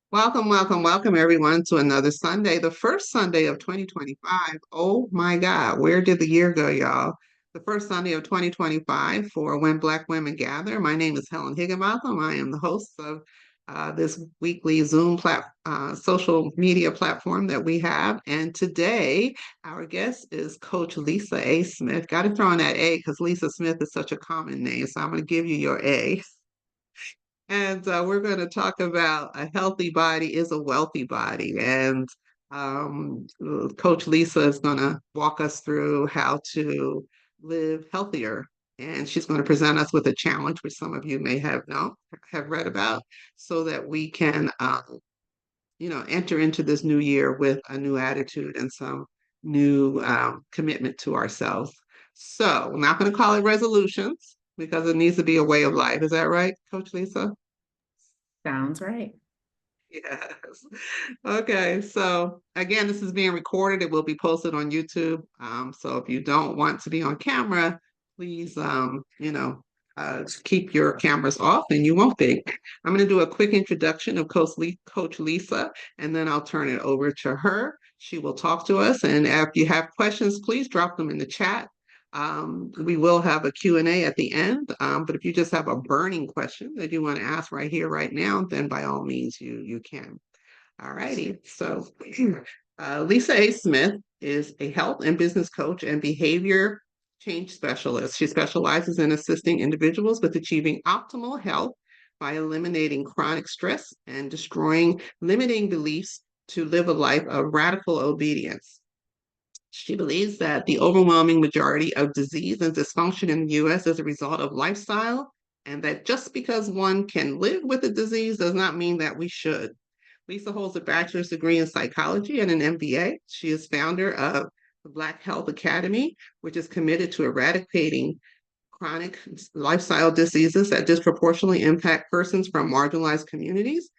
Welcome, welcome, welcome everyone to another Sunday, the first Sunday of 2025. Oh my God, where did the year go, y'all? The first Sunday of 2025 for When Black Women Gather. My name is Helen Higginbotham. I am the host of this weekly social media platform that we have. And today, our guest is Coach Lisa A. Smith. Got to throw in that A because Lisa Smith is such a common name. So I'm going to give you your A. And we're going to talk about a healthy body is a wealthy body. And Coach Lisa is going to walk us through how to live healthier. And she's going to present us with a challenge, which some of you may have read about, so that we can, enter into this new year with a new attitude and some new commitment to ourselves. So we're not going to call it resolutions because it needs to be a way of life. Is that right, Coach Lisa? Sounds right. Yes. Okay. So again, this is being recorded. It will be posted on YouTube. So if you don't want to be on camera, please, keep your cameras off and you won't be. I'm going to do a quick introduction of Coach Lisa, and then I'll turn it over to her. She will talk to us. And if you have questions, please drop them in the chat. We will have a Q&A at the end, but if you just have a burning question that you want to ask right here, right now, then by all means, you can. All righty. So Lisa A. Smith is a health and business coach and behavior change specialist. She specializes in assisting individuals with achieving optimal health by eliminating chronic stress and destroying limiting beliefs to live a life of radical obedience. She believes that the overwhelming majority of disease and dysfunction in the US is a result of lifestyle, and that just because one can live with a disease does not mean that we should. Lisa holds a bachelor's degree in psychology and an MBA. She is founder of the Black Health Academy, which is committed to eradicating chronic lifestyle diseases that disproportionately impact persons from marginalized communities,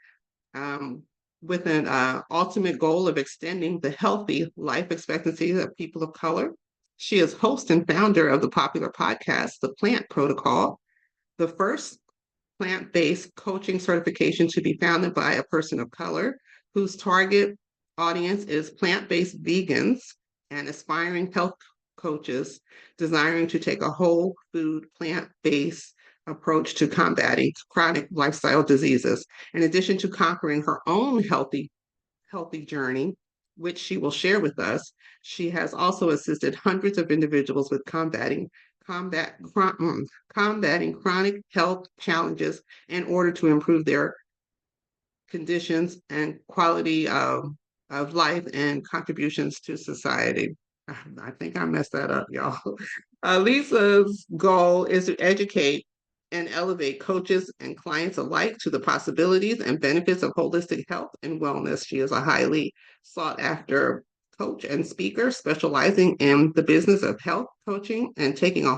um, with an ultimate goal of extending the healthy life expectancy of people of color. She is host and founder of the popular podcast, The Plant Protocol, the first plant-based coaching certification to be founded by a person of color whose target audience is plant-based vegans and aspiring health coaches desiring to take a whole food plant-based approach to combating chronic lifestyle diseases. In addition to conquering her own healthy journey, which she will share with us, she has also assisted hundreds of individuals with combat, combating chronic health challenges in order to improve their conditions and quality of life and contributions to society. I think I messed that up, y'all. Lisa's goal is to educate and elevate coaches and clients alike to the possibilities and benefits of holistic health and wellness. She is a highly sought after coach and speaker specializing in the business of health coaching and taking a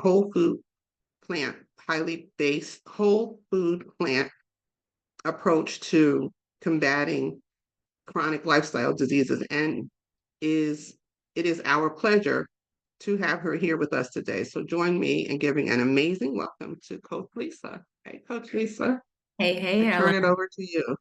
plant, highly based whole food plant approach to combating chronic lifestyle diseases. And is it is our pleasure to have her here with us today. So join me in giving an amazing welcome to Coach Lisa. Hey, Coach Lisa, Hey, hey, I turn Helen. it over to you.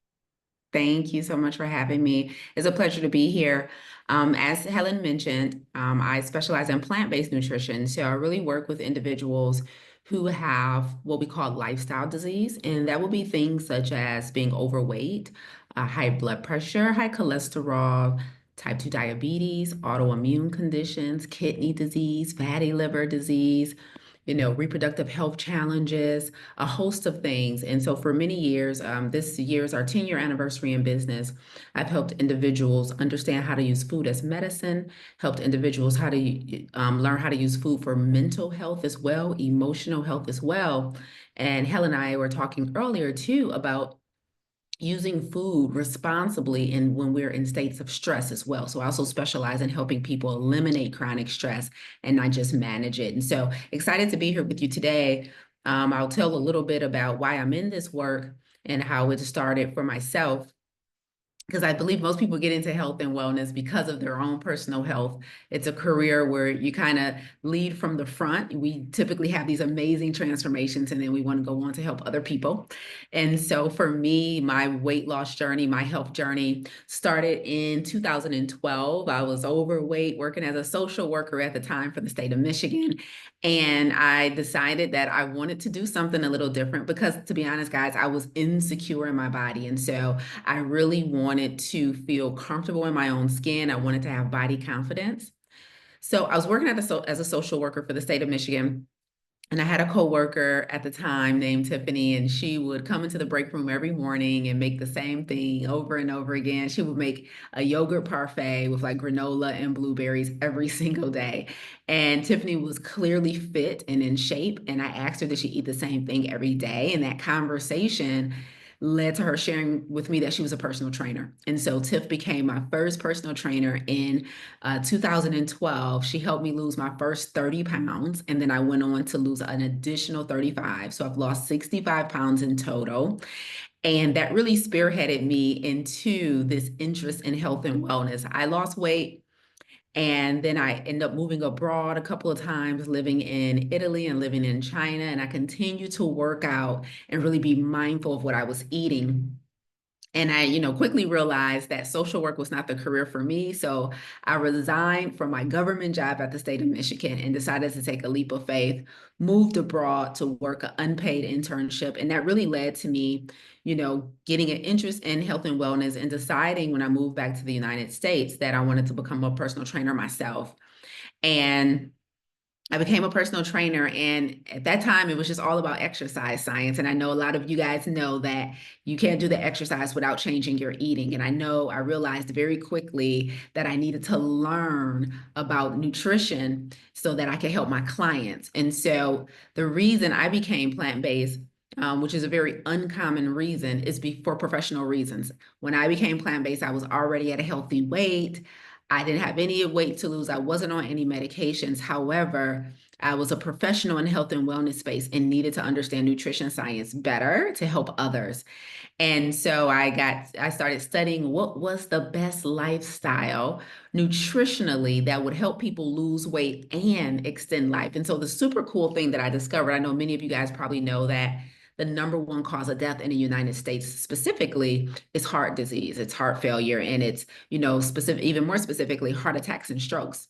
Thank you so much for having me. It's a pleasure to be here. As Helen mentioned, I specialize in plant-based nutrition. So I really work with individuals who have what we call lifestyle disease, and that will be things such as being overweight, high blood pressure, high cholesterol, type 2 diabetes, autoimmune conditions, kidney disease, fatty liver disease, reproductive health challenges, a host of things. And so for many years, this year is our 10-year anniversary in business. I've helped individuals understand how to use food as medicine, helped individuals how to learn how to use food for mental health as well, emotional health as well. And Helen and I were talking earlier too about using food responsibly and when we're in states of stress as well. So I also specialize in helping people eliminate chronic stress and not just manage it. And so excited to be here with you today. I'll tell a little bit about why I'm in this work and how it started for myself. because I believe most people get into health and wellness because of their own personal health. It's a career where you kind of lead from the front. We typically have these amazing transformations, and then we want to go on to help other people. And so for me, my weight loss journey, my health journey started in 2012. I was overweight, working as a social worker at the time for the state of Michigan. And I decided that I wanted to do something a little different because, to be honest, guys, I was insecure in my body. And so I really wanted to feel comfortable in my own skin. I wanted to have body confidence. So I was working as a social worker for the state of Michigan. And I had a coworker at the time named Tiffany, and she would come into the break room every morning and make the same thing over and over again. She would make a yogurt parfait with like granola and blueberries every single day. And Tiffany was clearly fit and in shape. And I asked her, did she eat the same thing every day? And that conversation led to her sharing with me that she was a personal trainer. And so Tiff became my first personal trainer in 2012. She helped me lose my first 30 pounds, and then I went on to lose an additional 35. So I've lost 65 pounds in total. And that really spearheaded me into this interest in health and wellness. I lost weight. And then I ended up moving abroad a couple of times, living in Italy and living in China. And I continued to work out and really be mindful of what I was eating. And I, quickly realized that social work was not the career for me. So I resigned from my government job at the state of Michigan and decided to take a leap of faith, moved abroad to work an unpaid internship. And that really led to me, getting an interest in health and wellness and deciding when I moved back to the United States that I wanted to become a personal trainer myself. And I became a personal trainer, and at that time, it was just all about exercise science. And I know a lot of you guys know that you can't do the exercise without changing your eating. And I realized very quickly that I needed to learn about nutrition so that I could help my clients. And so the reason I became plant-based, which is a very uncommon reason, is for professional reasons. When I became plant-based, I was already at a healthy weight. I didn't have any weight to lose. I wasn't on any medications. However, I was a professional in health and wellness space and needed to understand nutrition science better to help others. And so I started studying what was the best lifestyle nutritionally that would help people lose weight and extend life. And so the super cool thing that I discovered, I know many of you guys probably know that the number one cause of death in the United States specifically is heart disease. It's heart failure, and it's, even more specifically, heart attacks and strokes.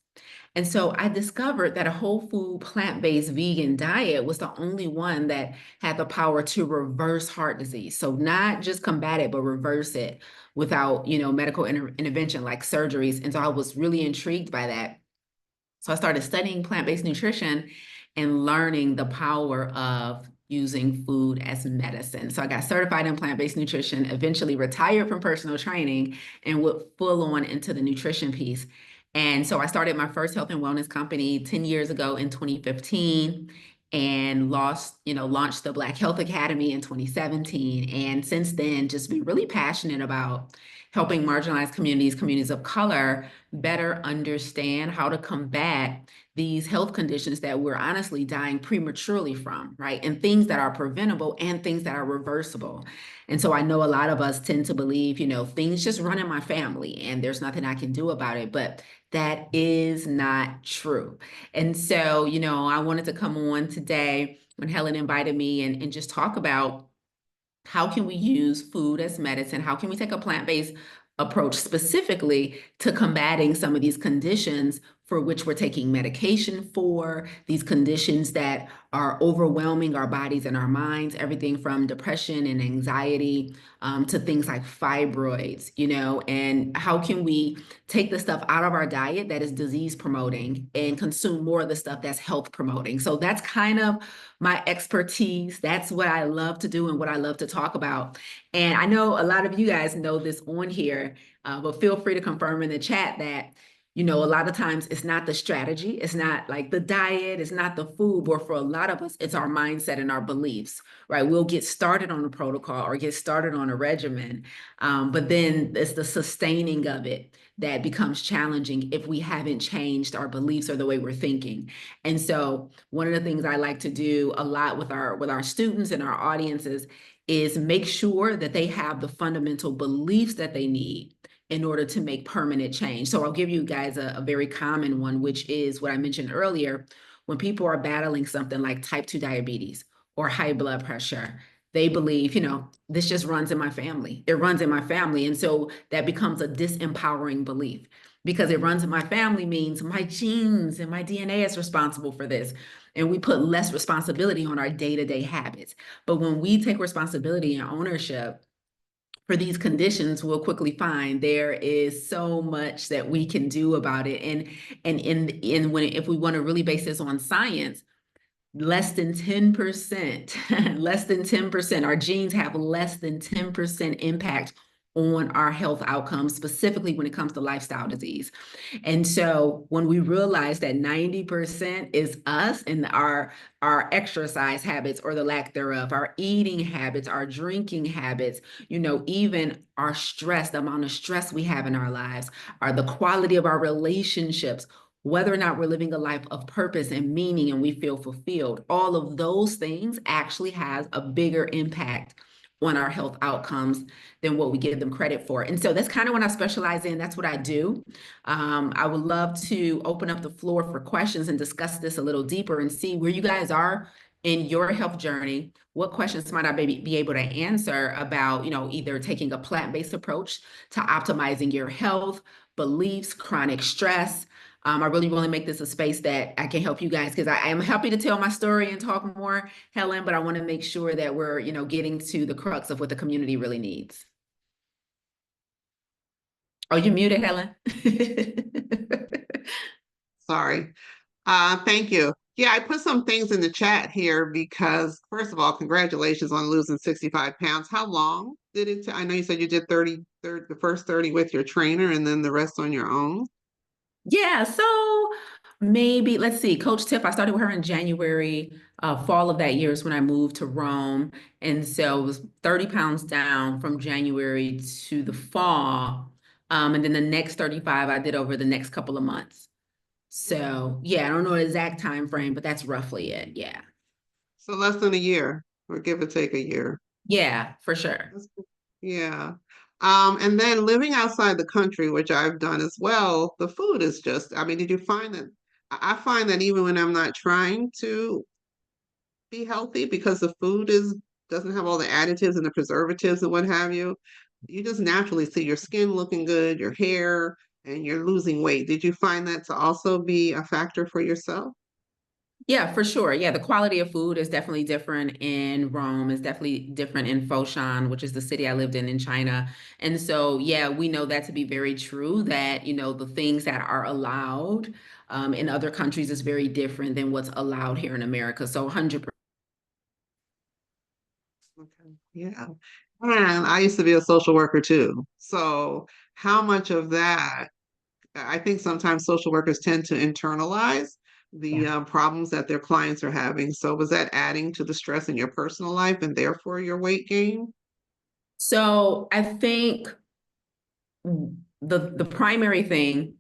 And so I discovered that a whole food, plant-based vegan diet was the only one that had the power to reverse heart disease. So not just combat it, but reverse it without, medical intervention like surgeries. And so I was really intrigued by that. So I started studying plant-based nutrition and learning the power of using food as medicine. So I got certified in plant-based nutrition, eventually retired from personal training, and went full on into the nutrition piece. And so I started my first health and wellness company 10 years ago in 2015, and launched the Black Health Academy in 2017. And since then, just been really passionate about helping marginalized communities of color better understand how to combat these health conditions that we're honestly dying prematurely from, right? And things that are preventable and things that are reversible. And so I know a lot of us tend to believe, things just run in my family and there's nothing I can do about it, but that is not true. And so, I wanted to come on today when Helen invited me and just talk about how can we use food as medicine? How can we take a plant-based approach specifically to combating some of these conditions for which we're taking medication for, these conditions that are overwhelming our bodies and our minds, everything from depression and anxiety to things like fibroids, and how can we take the stuff out of our diet that is disease promoting and consume more of the stuff that's health promoting. So that's kind of my expertise. That's what I love to do and what I love to talk about. And I know a lot of you guys know this on here, but feel free to confirm in the chat that, a lot of times it's not the strategy, it's not like the diet, it's not the food, but for a lot of us, it's our mindset and our beliefs, right? We'll get started on a protocol or get started on a regimen, but then it's the sustaining of it that becomes challenging if we haven't changed our beliefs or the way we're thinking. And so one of the things I like to do a lot with our students and our audiences is make sure that they have the fundamental beliefs that they need in order to make permanent change. So I'll give you guys a very common one, which is what I mentioned earlier. When people are battling something like type 2 diabetes or high blood pressure, they believe, this just runs in my family. It runs in my family. And so that becomes a disempowering belief, because it runs in my family means my genes and my DNA is responsible for this. And we put less responsibility on our day-to-day habits. But when we take responsibility and ownership for these conditions, we'll quickly find there is so much that we can do about it. And when if we want to really base this on science, less than 10%, less than 10%, our genes have less than 10% impact on our health outcomes, specifically when it comes to lifestyle disease. And so when we realize that 90% is us and our exercise habits or the lack thereof, our eating habits, our drinking habits, even our stress, the amount of stress we have in our lives, are the quality of our relationships, whether or not we're living a life of purpose and meaning and we feel fulfilled, all of those things actually has a bigger impact on our health outcomes than what we give them credit for. And so that's kind of what I specialize in. That's what I do. I would love to open up the floor for questions and discuss this a little deeper and see where you guys are in your health journey. What questions might I be able to answer about, either taking a plant-based approach to optimizing your health, beliefs, chronic stress. I really want to make this a space that I can help you guys, because I am happy to tell my story and talk more, Helen, but I want to make sure that we're, getting to the crux of what the community really needs. Oh, you muted, Helen? Sorry. Thank you. Yeah, I put some things in the chat here because, first of all, congratulations on losing 65 pounds. How long did it I know you said you did 30, the first 30 with your trainer and then the rest on your own. Yeah, so maybe, let's see, Coach Tiff, I started with her in January, fall of that year is when I moved to Rome. And so it was 30 pounds down from January to the fall. And then the next 35 I did over the next couple of months. So yeah, I don't know the exact time frame, but that's roughly it. Yeah. So less than a year, or give or take a year. Yeah, for sure. Yeah. And then living outside the country, which I've done as well, the food is just, I mean, did you find that? I find that even when I'm not trying to be healthy, because the food doesn't have all the additives and the preservatives and what have you, you just naturally see your skin looking good, your hair, and you're losing weight. Did you find that to also be a factor for yourself? Yeah, for sure. Yeah, the quality of food is definitely different in Rome, is definitely different in Foshan, which is the city I lived in China. And so, yeah, we know that to be very true, that, the things that are allowed in other countries is very different than what's allowed here in America. So 100%. Okay. Yeah. And I used to be a social worker too. So how much of that, I think sometimes social workers tend to internalize the Yeah. problems that their clients are having. So was that adding to the stress in your personal life and therefore your weight gain? So I think the primary thing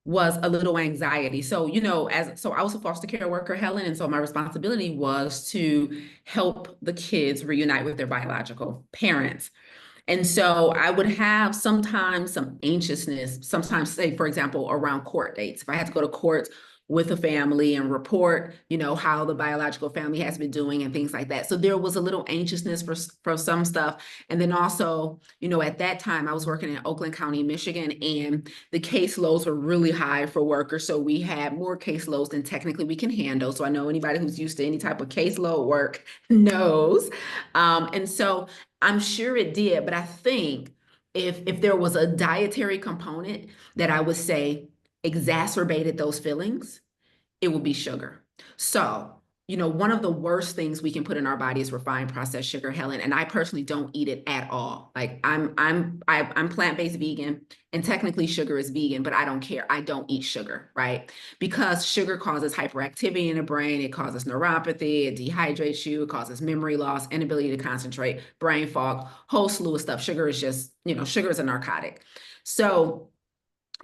was a little anxiety. So, I was a foster care worker, Helen, and so my responsibility was to help the kids reunite with their biological parents. And so I would have sometimes some anxiousness, sometimes, say, for example, around court dates. If I had to go to court with a family and report, how the biological family has been doing and things like that. So there was a little anxiousness for some stuff. And then also, at that time I was working in Oakland County, Michigan, and the caseloads were really high for workers. So we had more caseloads than technically we can handle. So I know anybody who's used to any type of caseload work knows. And so I'm sure it did, but I think if there was a dietary component that I would say exacerbated those feelings, it would be sugar. So, one of the worst things we can put in our body is refined processed sugar, Helen. And I personally don't eat it at all. Like I'm plant-based vegan, and technically sugar is vegan, but I don't care. I don't eat sugar, right? Because sugar causes hyperactivity in the brain. It causes neuropathy. It dehydrates you. It causes memory loss, inability to concentrate, brain fog, whole slew of stuff. Sugar is just, sugar is a narcotic. So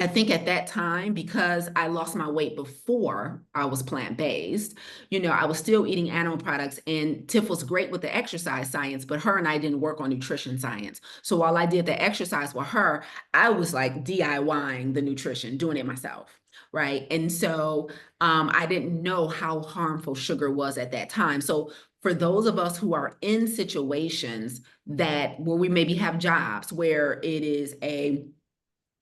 I think at that time, because I lost my weight before I was plant-based, I was still eating animal products, and Tiff was great with the exercise science, but her and I didn't work on nutrition science. So while I did the exercise with her, I was like DIYing the nutrition, doing it myself. Right. And so I didn't know how harmful sugar was at that time. So for those of us who are in situations that where we maybe have jobs where it is a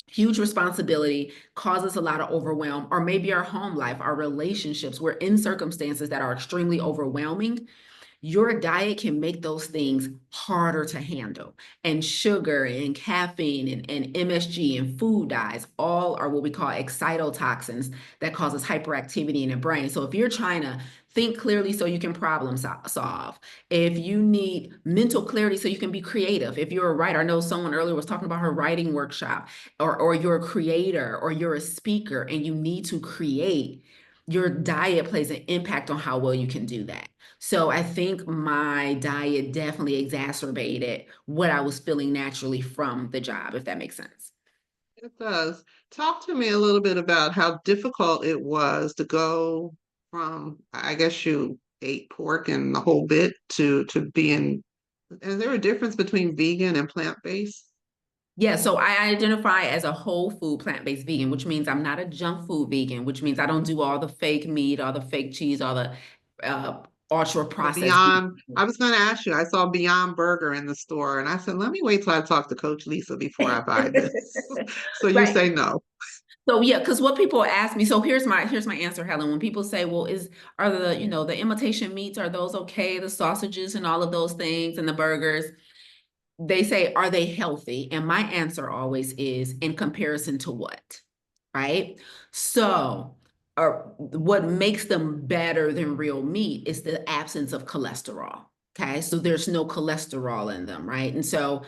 huge responsibility, causes a lot of overwhelm, or maybe our home life, our relationships, we're in circumstances that are extremely overwhelming, your diet can make those things harder to handle. And sugar and caffeine and MSG and food dyes all are what we call excitotoxins that causes hyperactivity in the brain. So if you're trying to think clearly so you can problem solve, if you need mental clarity so you can be creative, if you're a writer, I know someone earlier was talking about her writing workshop, or you're a creator or you're a speaker and you need to create, your diet plays an impact on how well you can do that. So I think my diet definitely exacerbated what I was feeling naturally from the job, if that makes sense. It does. Talk to me a little bit about how difficult it was to go from, I guess you ate pork and the whole bit to being, is there a difference between vegan and plant-based? Yeah, so I identify as a whole food plant-based vegan, which means I'm not a junk food vegan, which means I don't do all the fake meat, all the fake cheese, all the ultra The processed meat. Beyond, I was going to ask you, I saw Beyond Burger in the store and I said, let me wait till I talk to Coach Lisa before I buy this. So you Right. say no. So yeah, because what people ask me, so here's my answer, Helen. When people say, well, are the imitation meats, are those okay? The sausages and all of those things and the burgers, they say, are they healthy? And my answer always is in comparison to what? Right? So, what makes them better than real meat is the absence of cholesterol. Okay. So there's no cholesterol in them, right? And so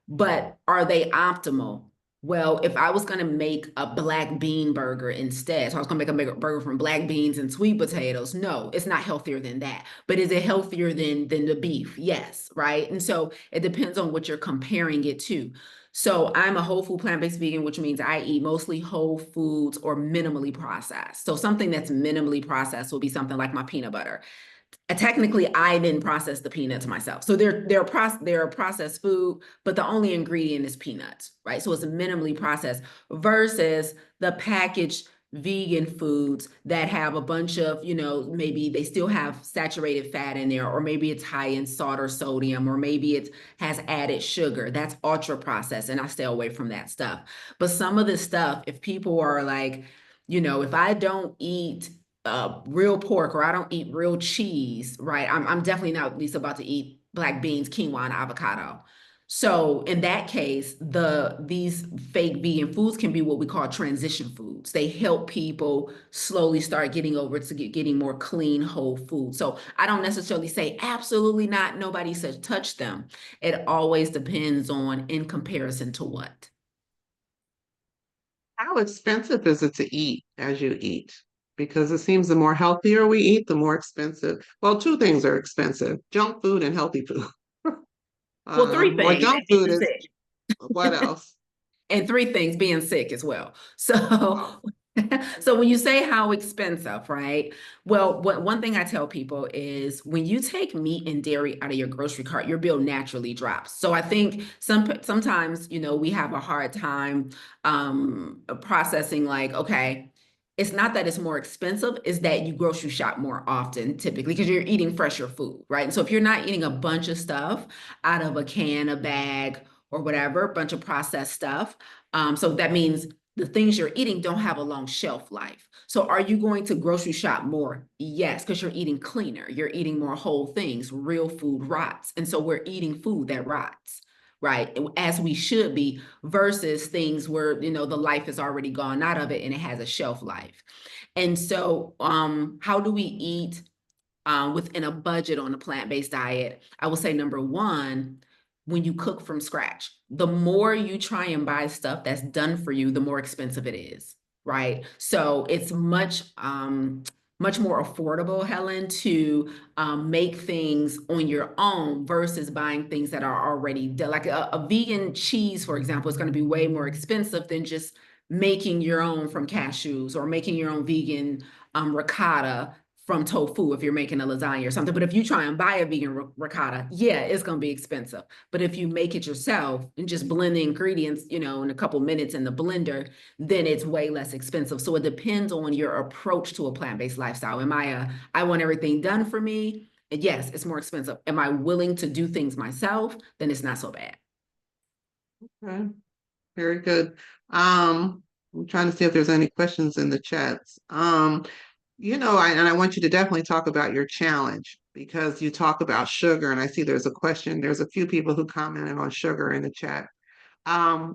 but are they optimal? Well, if I was going to make a black bean burger instead, so I was going to make a burger from black beans and sweet potatoes. No, it's not healthier than that. But is it healthier than the beef? Yes, right? And so it depends on what you're comparing it to. So I'm a whole food plant-based vegan, which means I eat mostly whole foods or minimally processed. So something that's minimally processed will be something like my peanut butter. Technically I didn't process the peanuts myself. So they're a processed food, but the only ingredient is peanuts, right? So it's minimally processed versus the packaged vegan foods that have a bunch of, maybe they still have saturated fat in there, or maybe it's high in salt or sodium, or maybe it has added sugar. That's ultra processed, and I stay away from that stuff. But some of this stuff, if people are like, if I don't eat real pork or I don't eat real cheese, right? I'm definitely not at least about to eat black beans, quinoa, and avocado. So in that case, these fake vegan foods can be what we call transition foods. They help people slowly start getting over to getting more clean, whole food. So I don't necessarily say absolutely not, nobody says touch them. It always depends on in comparison to what. How expensive is it to eat as you eat? Because it seems the more healthier we eat, the more expensive. Well, two things are expensive, junk food and healthy food. Well, three Or things, junk and food being is sick. what else? And three things, being sick as well. So Oh, so when you say how expensive, right? Well, one thing I tell people is when you take meat and dairy out of your grocery cart, your bill naturally drops. So I think sometimes, we have a hard time processing like, okay, it's not that it's more expensive, it's that you grocery shop more often typically because you're eating fresher food, right? And so if you're not eating a bunch of stuff out of a can, a bag, or whatever, a bunch of processed stuff, so that means the things you're eating don't have a long shelf life. So are you going to grocery shop more? Yes, because you're eating cleaner. You're eating more whole things. Real food rots. And so we're eating food that rots, right? As we should be versus things where, the life is already gone out of it and it has a shelf life. And so how do we eat within a budget on a plant-based diet? I would say number one, when you cook from scratch, the more you try and buy stuff that's done for you, the more expensive it is, right? So it's much more affordable, Helen, to make things on your own versus buying things that are already done. Like a vegan cheese, for example, is going to be way more expensive than just making your own from cashews or making your own vegan ricotta from tofu if you're making a lasagna or something. But if you try and buy a vegan ricotta, yeah, it's going to be expensive. But if you make it yourself and just blend the ingredients, you know, in a couple minutes in the blender, then it's way less expensive. So it depends on your approach to a plant-based lifestyle. I want everything done for me? And yes, it's more expensive. Am I willing to do things myself? Then it's not so bad. Okay, very good. I'm trying to see if there's any questions in the chats. And I want you to definitely talk about your challenge because you talk about sugar, and I see there's a question. There's a few people who commented on sugar in the chat.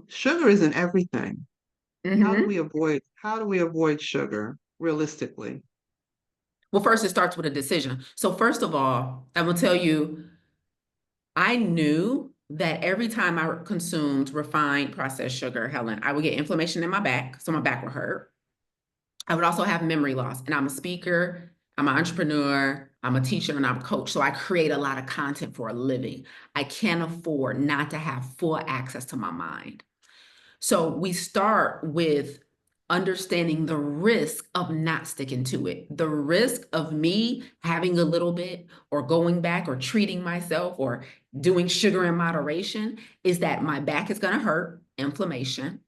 Sugar isn't everything. Mm-hmm. How do we avoid sugar realistically? Well, first, it starts with a decision. So, first of all, I will tell you, I knew that every time I consumed refined processed sugar, Helen, I would get inflammation in my back. So, my back would hurt. I would also have memory loss. And I'm a speaker, I'm an entrepreneur, I'm a teacher, and I'm a coach. So, I create a lot of content for a living. I can't afford not to have full access to my mind. So we start with understanding the risk of not sticking to it, the risk of me having a little bit or going back or treating myself or doing sugar in moderation is that my back is going to hurt, inflammation,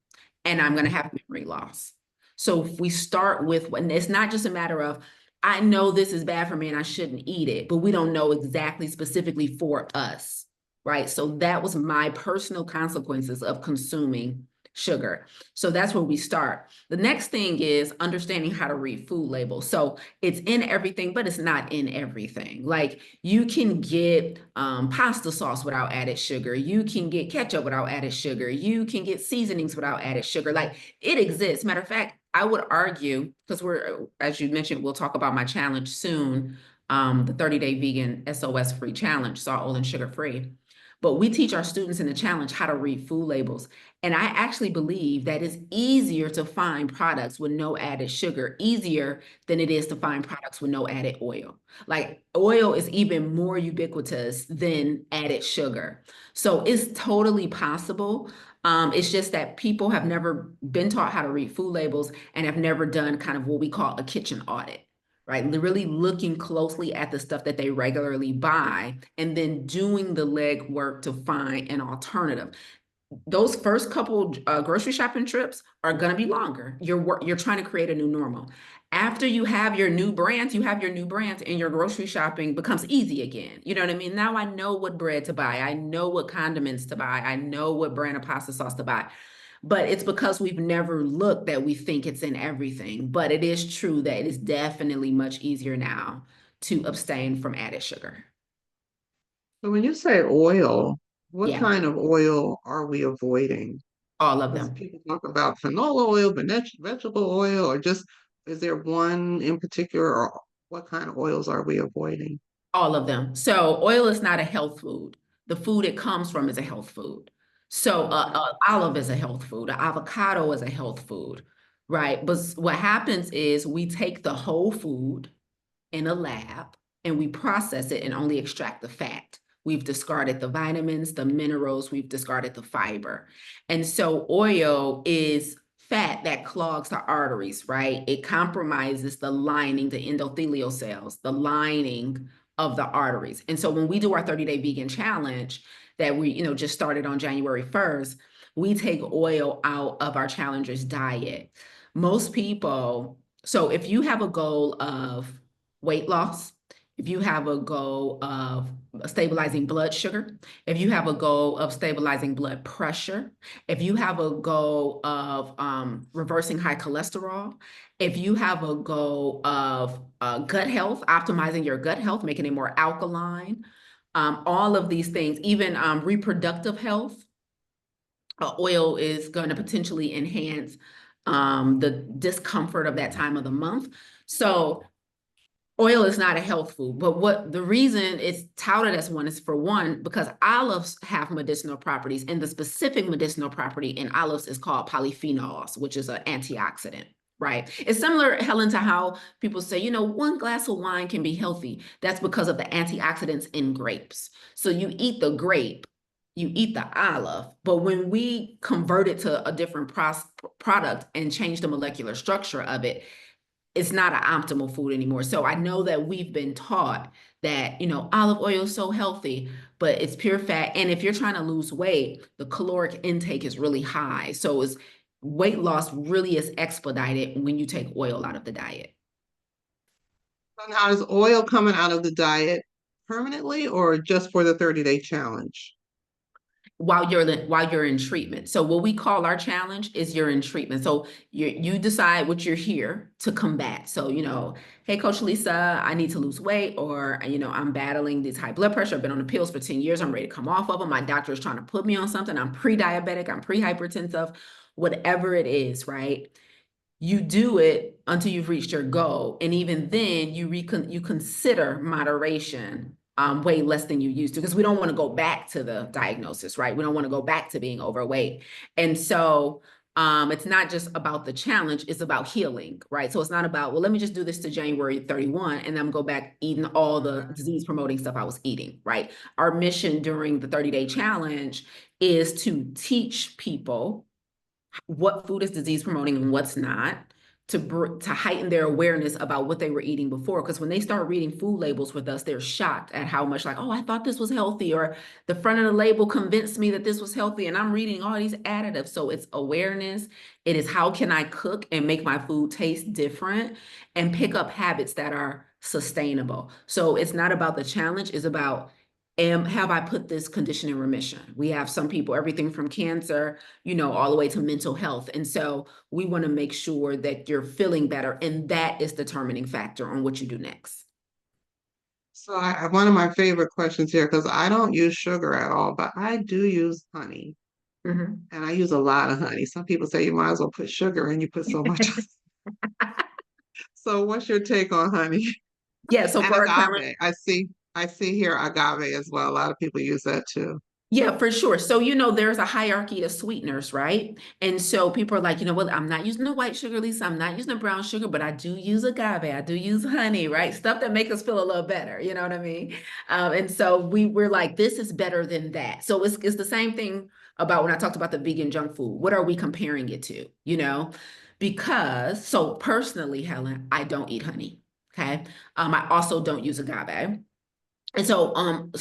and I'm going to have memory loss. So if we start with, and it's not just a matter of, I know this is bad for me and I shouldn't eat it, but we don't know exactly specifically for us, right? So that was my personal consequences of consuming sugar. So that's where we start. The next thing is understanding how to read food labels. So it's in everything, but it's not in everything. Like you can get pasta sauce without added sugar. You can get ketchup without added sugar. You can get seasonings without added sugar. Like it exists. Matter of fact, I would argue, because as you mentioned, we'll talk about my challenge soon, the 30-day vegan SOS free challenge, salt, oil, and sugar free. But we teach our students in the challenge how to read food labels. And I actually believe that it's easier to find products with no added sugar, easier than it is to find products with no added oil. Like oil is even more ubiquitous than added sugar. So it's totally possible. It's just that people have never been taught how to read food labels and have never done kind of what we call a kitchen audit, right? Really looking closely at the stuff that they regularly buy and then doing the legwork to find an alternative. Those first couple grocery shopping trips are going to be longer. You're trying to create a new normal. After you have your new brands, and your grocery shopping becomes easy again. You know what I mean? Now I know what bread to buy. I know what condiments to buy. I know what brand of pasta sauce to buy. But it's because we've never looked that we think it's in everything. But it is true that it is definitely much easier now to abstain from added sugar. So when you say oil, what Yeah, kind of oil are we avoiding? all of Because them. people talk about canola oil, vegetable oil, or just is there one in particular, or what kind of oils are we avoiding? All of them. So oil is not a health food. The food it comes from is a health food. So Okay. olive is a health food. Avocado is a health food, right? But what happens is we take the whole food in a lab and we process it and only extract the fat. We've discarded the vitamins, the minerals, we've discarded the fiber. And so oil is fat that clogs the arteries, right? It compromises the lining, the endothelial cells, the lining of the arteries. And so when we do our 30-day vegan challenge that we, just started on January 1st, we take oil out of our challengers' diet. Most people, so if you have a goal of weight loss, if you have a goal of stabilizing blood sugar, if you have a goal of stabilizing blood pressure, if you have a goal of reversing high cholesterol, if you have a goal of gut health, optimizing your gut health, making it more alkaline, all of these things, even reproductive health, oil is going to potentially enhance the discomfort of that time of the month. So oil is not a health food, but what the reason it's touted as one is for one, because olives have medicinal properties, and the specific medicinal property in olives is called polyphenols, which is an antioxidant. Right. It's similar, Helen, to how people say, one glass of wine can be healthy. That's because of the antioxidants in grapes. So you eat the grape, you eat the olive. But when we convert it to a different product and change the molecular structure of it, it's not an optimal food anymore. So I know that we've been taught that, olive oil is so healthy, but it's pure fat. And if you're trying to lose weight, the caloric intake is really high. So it's weight loss really is expedited when you take oil out of the diet. So now is oil coming out of the diet permanently or just for the 30-day challenge? While you're in treatment. So what we call our challenge is you're in treatment. So you decide what you're here to combat. So, hey, Coach Lisa, I need to lose weight, or I'm battling this high blood pressure. I've been on the pills for 10 years. I'm ready to come off of them. My doctor is trying to put me on something. I'm pre-diabetic, I'm pre-hypertensive, whatever it is, right? You do it until you've reached your goal. And even then you consider moderation way less than you used to, because we don't want to go back to the diagnosis, right? We don't want to go back to being overweight. And so it's not just about the challenge, it's about healing, right? So it's not about, well, let me just do this to January 31 and then go back eating all the disease promoting stuff I was eating, right? Our mission during the 30-day challenge is to teach people what food is disease promoting and what's not, to heighten their awareness about what they were eating before. Because when they start reading food labels with us, they're shocked at how much, like, oh, I thought this was healthy, or the front of the label convinced me that this was healthy, and I'm reading all these additives. So it's awareness. It is, how can I cook and make my food taste different and pick up habits that are sustainable. So it's not about the challenge, it's about, have I put this condition in remission? We have some people, everything from cancer, all the way to mental health. And so we want to make sure that you're feeling better. And that is the determining factor on what you do next. So one of my favorite questions here, because I don't use sugar at all, but I do use honey. Mhm. And I use a lot of honey. Some people say you might as well put sugar in, you put so much. So what's your take on honey? Yeah. So And for our current, agave. I see here agave as well. A lot of people use that too. yeah, for sure. So, there's a hierarchy to sweeteners, right? And so people are like, you know what? I'm not using the white sugar, Lisa. I'm not using the brown sugar, but I do use agave. I do use honey, right? Stuff that make us feel a little better. You know what I mean? And so we're like, this is better than that. So it's the same thing about when I talked about the vegan junk food. What are we comparing it to? Because so personally, Helen, I don't eat honey. Okay. I also don't use agave. And so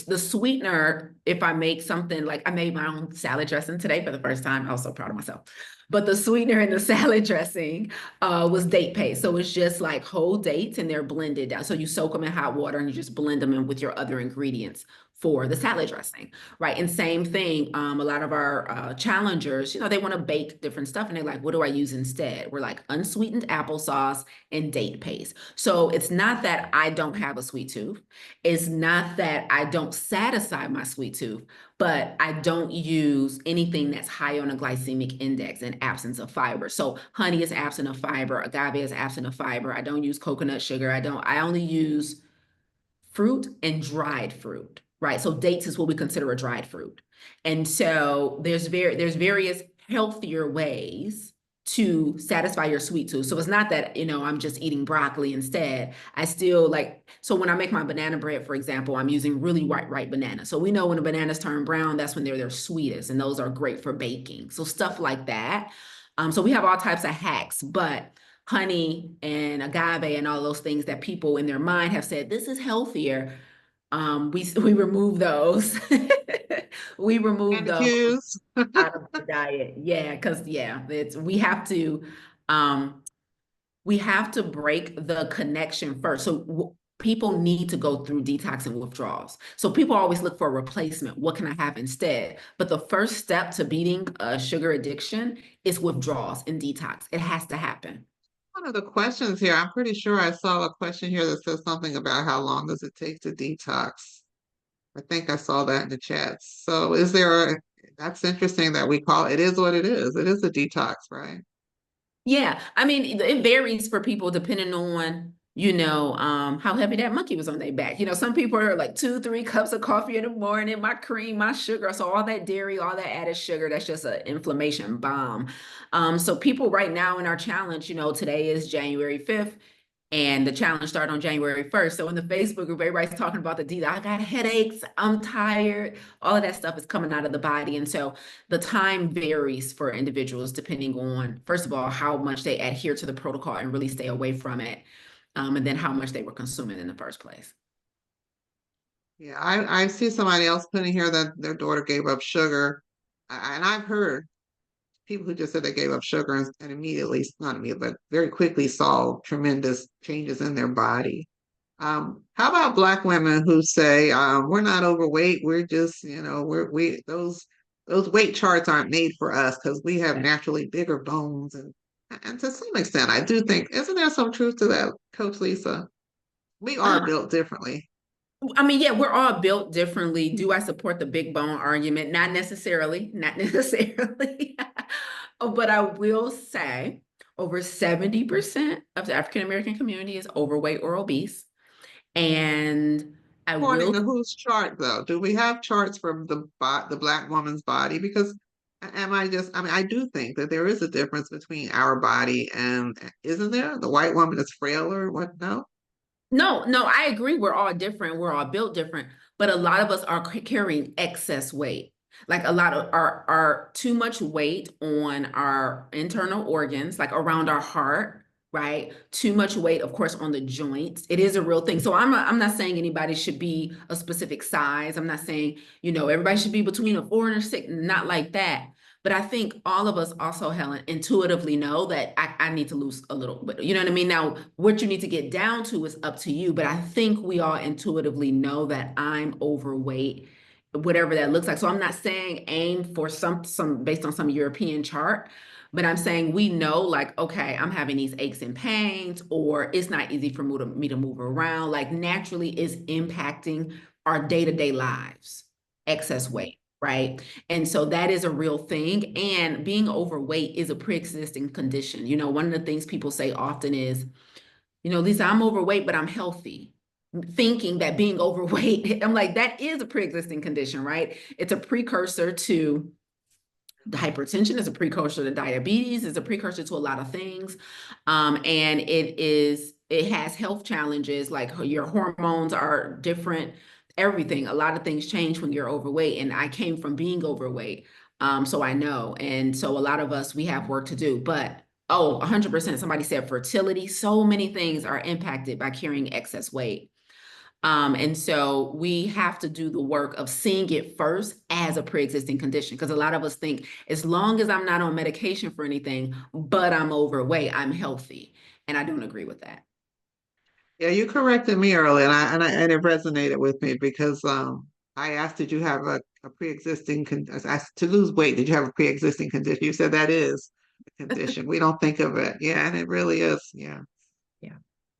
the sweetener, if I make something, like I made my own salad dressing today for the first time, I was so proud of myself. But the sweetener in the salad dressing was date paste. So it's just like whole dates and they're blended down. So you soak them in hot water and you just blend them in with your other ingredients for the salad dressing, right? And same thing, a lot of our challengers, they want to bake different stuff and they're like, what do I use instead? We're like unsweetened applesauce and date paste. So it's not that I don't have a sweet tooth. It's not that I don't satisfy my sweet tooth, but I don't use anything that's high on a glycemic index and absence of fiber. So honey is absent of fiber, agave is absent of fiber. I don't use coconut sugar. I only use fruit and dried fruit, right? So dates is what we consider a dried fruit. And so there's various healthier ways to satisfy your sweet tooth. So it's not that, I'm just eating broccoli instead. I still like, so when I make my banana bread, for example, I'm using really ripe bananas. So we know when the bananas turn brown, that's when they're their sweetest, and those are great for baking. So stuff like that. So we have all types of hacks, but honey and agave and all those things that people in their mind have said, this is healthier. We remove those. We remove those Manicures. out of the diet. Yeah, because it's um we have to break the connection first. So people need to go through detox and withdrawals. So people always look for a replacement. What can I have instead? But the first step to beating a sugar addiction is withdrawals and detox. It has to happen. One of the questions here, I'm pretty sure I saw a question here that says something about how long does it take to detox? I think I saw that in the chat. So that's interesting that we call it is what it is. It is a detox, right? Yeah, I mean, it varies for people depending on, how heavy that monkey was on their back. Some people are like 2, 3 cups of coffee in the morning, my cream, my sugar. So all that dairy, all that added sugar, that's just an inflammation bomb. So people right now in our challenge, today is January 5th. And the challenge started on January 1st. So in the Facebook group, everybody's talking about the detox. I got headaches, I'm tired. All of that stuff is coming out of the body. And so the time varies for individuals depending on, first of all, how much they adhere to the protocol and really stay away from it. And then how much they were consuming in the first place. Yeah, I see somebody else putting here that their daughter gave up sugar, and I've heard people who just said they gave up sugar and immediately, not immediately, but very quickly saw tremendous changes in their body. How about Black women who say, we're not overweight, we're just, we those weight charts aren't made for us because we have naturally bigger bones and to some extent, I do think, isn't there some truth to that, Coach Lisa? We are built differently. I mean, yeah, we're all built differently. Do I support the big bone argument? Not necessarily, not necessarily. But I will say over 70% of the African American community is overweight or obese. And I According will, to whose chart, though? Do we have charts from the Black woman's body? Because am I just, I mean, I do think that there is a difference between our body and, isn't there? The white woman is frailer. What? No? no, I agree. We're all different. We're all built different. But a lot of us are carrying excess weight. Like a lot of our too much weight on our internal organs, like around our heart, right? Too much weight, of course, on the joints. It is a real thing. So I'm not saying anybody should be a specific size. I'm not saying, everybody should be between a 4 and a 6, not like that. But I think all of us also, Helen, intuitively know that I need to lose a little bit. You know what I mean? Now, what you need to get down to is up to you. But I think we all intuitively know that I'm overweight, whatever that looks like. So I'm not saying aim for some based on some European chart, but I'm saying we know, like, okay, I'm having these aches and pains, or it's not easy for me to move around. Like naturally is impacting our day-to-day lives, excess weight. Right. And so that is a real thing. And being overweight is a pre-existing condition. One of the things people say often is, Lisa, I'm overweight, but I'm healthy. Thinking that being overweight, I'm like, that is a pre-existing condition, right? It's a precursor to the hypertension, is a precursor to diabetes, is a precursor to a lot of things. And it has health challenges, like your hormones are different, everything. A lot of things change when you're overweight. And I came from being overweight. So I know. And so a lot of us, we have work to do. But 100%, somebody said fertility. So many things are impacted by carrying excess weight. And so we have to do the work of seeing it first as a pre-existing condition. Because a lot of us think as long as I'm not on medication for anything, but I'm overweight, I'm healthy. And I don't agree with that. Yeah, you corrected me earlier, and it resonated with me because I asked, did you have a pre-existing I asked to lose weight? Did you have a pre-existing condition? You said that is a condition. We don't think of it. Yeah, and it really is. Yeah. Yeah.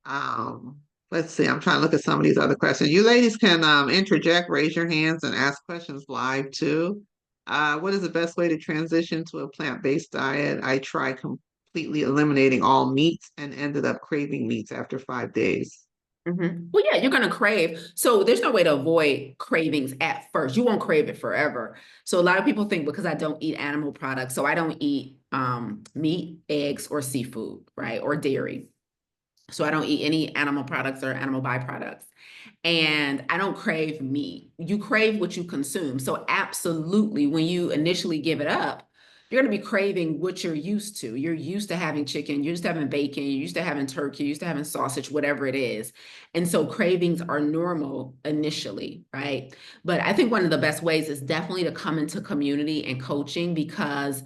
Um, let's see. I'm trying to look at some of these other questions. You ladies can interject, raise your hands, and ask questions live too. What is the best way to transition to a plant-based diet? I tried completely eliminating all meats and ended up craving meats after 5 days. Well, yeah, you're going to crave. So there's no way to avoid cravings at first. You won't crave it forever. So a lot of people think because I don't eat animal products, so I don't eat meat, eggs, or seafood, right? Or dairy. So I don't eat any animal products or animal byproducts. And I don't crave meat. You crave what you consume. So absolutely, when you initially give it up, you're going to be craving what you're used to. You're used to having chicken, you're used to having bacon, you're used to having turkey, you're used to having sausage, whatever it is. And so cravings are normal initially, right? But I think one of the best ways is definitely to come into community and coaching because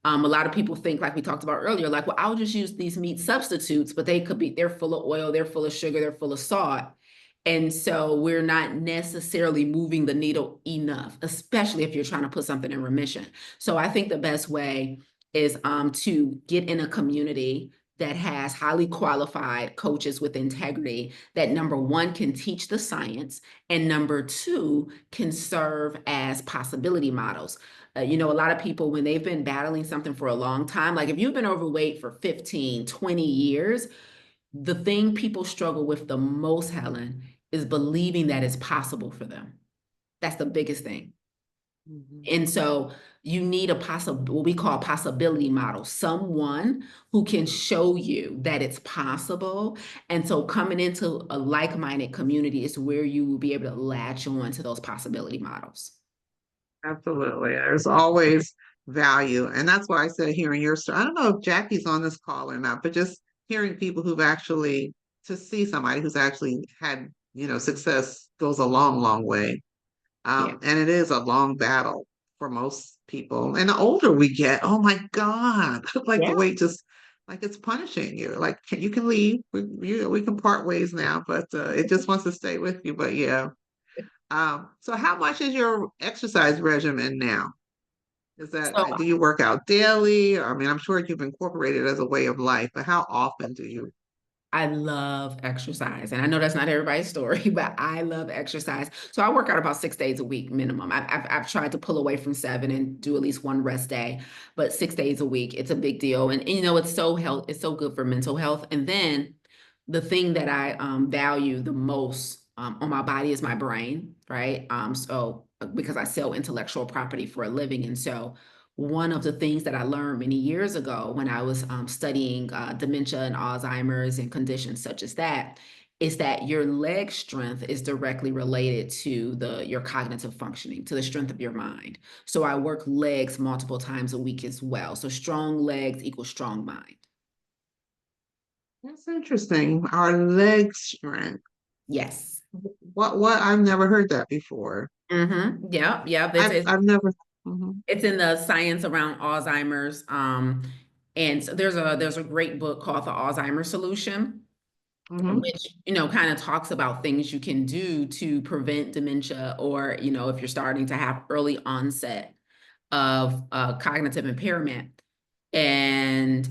a lot of people think, like we talked about earlier, like, well, I'll just use these meat substitutes, but they're full of oil, they're full of sugar, they're full of salt. And so we're not necessarily moving the needle enough, especially if you're trying to put something in remission. So I think the best way is to get in a community that has highly qualified coaches with integrity that number one can teach the science and number two can serve as possibility models. A lot of people, when they've been battling something for a long time, like if you've been overweight for 15, 20 years, the thing people struggle with the most, Helen, is believing that it's possible for them. That's the biggest thing. Mhm. And so you need a possible, what we call a possibility model, someone who can show you that it's possible. And so coming into a like-minded community is where you will be able to latch on to those possibility models. Absolutely. There's always value. And that's why I said hearing your story. I don't know if Jackie's on this call or not, but just hearing people who've actually, to see somebody who's actually had, success goes a long, long way. Yeah. And it is a long battle for most people. And the older we get, oh my God, like the Yeah. weight just like it's punishing you. Like you can leave, we can part ways now, but it just wants to stay with you. But yeah. So how much is your exercise regimen now? Is So that, do you work out daily? I mean, I'm sure you've incorporated it as a way of life, but how often do you? I love exercise. And I know that's not everybody's story, but I love exercise. So I work out about 6 days a week minimum. I've tried to pull away from seven and do at least one rest day, but 6 days a week, it's a big deal. And it's so it's so good for mental health. And then the thing that I value the most on my body is my brain, right? So because I sell intellectual property for a living. And so one of the things that I learned many years ago when I was studying dementia and Alzheimer's and conditions such as that is that your leg strength is directly related to your cognitive functioning, to the strength of your mind. So I work legs multiple times a week as well. So strong legs equals strong mind. That's interesting. Our leg strength. Yes. What? I've never heard that before. Mm-hmm. Yeah. Yeah. I've never. Mhm. It's in the science around Alzheimer's. And so there's a great book called The Alzheimer's Solution, Mhm. which kind of talks about things you can do to prevent dementia, or if you're starting to have early onset of cognitive impairment. And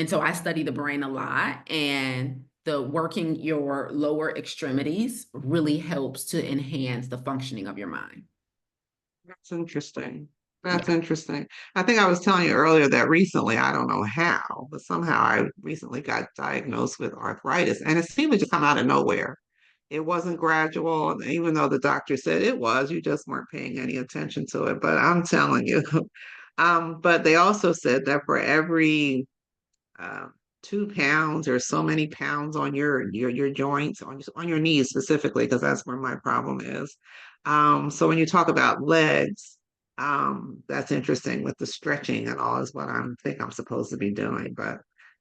so I study the brain a lot, and the working your lower extremities really helps to enhance the functioning of your mind. That's interesting. That's Yeah. interesting. I think I was telling you earlier that recently, I don't know how, but somehow I recently got diagnosed with arthritis, and it seemed to just come out of nowhere. It wasn't gradual, even though the doctor said it was, you just weren't paying any attention to it. But I'm telling you, but they also said that for every uh, 2 pounds or so many pounds on your joints on your knees specifically, because that's where my problem is. So when you talk about legs, that's interesting with the stretching and all is what I think I'm supposed to be doing. But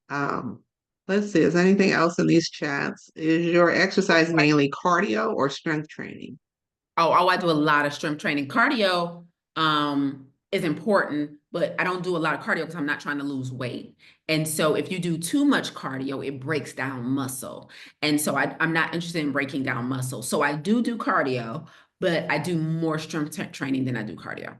um, let's see, is anything else in these chats? Is your exercise mainly cardio or strength training? Oh, I do a lot of strength training. Cardio is important, but I don't do a lot of cardio because I'm not trying to lose weight. And so if you do too much cardio, it breaks down muscle. And so I'm not interested in breaking down muscle. So I do cardio, but I do more training than I do cardio.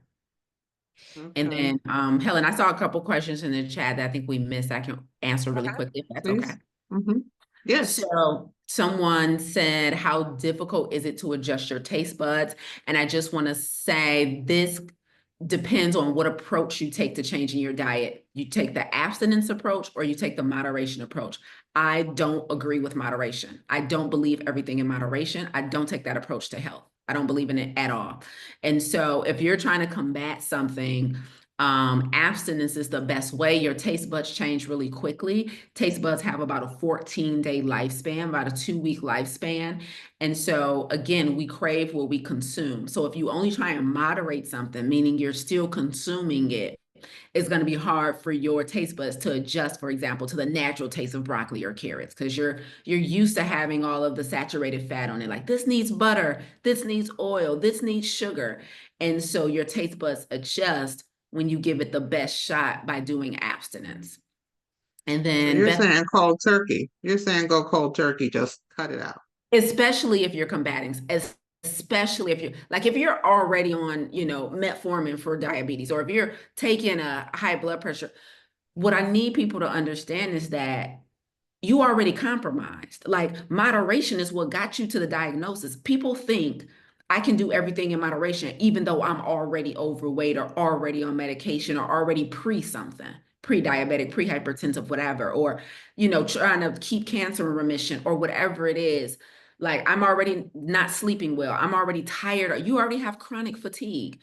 And Okay. then Helen, I saw a couple questions in the chat that I think we missed. I can answer really Okay, quickly if that's okay. please. Hmm. Yes. So someone said, how difficult is it to adjust your taste buds? And I just want to say this depends on what approach you take to changing your diet. You take the abstinence approach or you take the moderation approach. I don't agree with moderation. I don't believe everything in moderation. I don't take that approach to health. I don't believe in it at all. And so if you're trying to combat something, abstinence is the best way. Your taste buds change really quickly. Taste buds have about a 14-day lifespan, about a 2-week lifespan. And so again, we crave what we consume. So if you only try and moderate something, meaning you're still consuming it, it's going to be hard for your taste buds to adjust, for example, to the natural taste of broccoli or carrots, because you're used to having all of the saturated fat on it. Like this needs butter, this needs oil, this needs sugar. And so your taste buds adjust when you give it the best shot by doing abstinence. And So then you're best, saying cold turkey. You're saying go cold turkey, just cut it out. especially if you're combating, especially if you're already on, metformin for diabetes, or if you're taking a high blood pressure, what I need people to understand is that you already compromised. Like moderation is what got you to the diagnosis. People think I can do everything in moderation, even though I'm already overweight or already on medication or already pre something, pre-diabetic, pre-hypertensive, whatever, or, trying to keep cancer in remission or whatever it is. Like I'm already not sleeping well. I'm already tired. Or you already have chronic fatigue.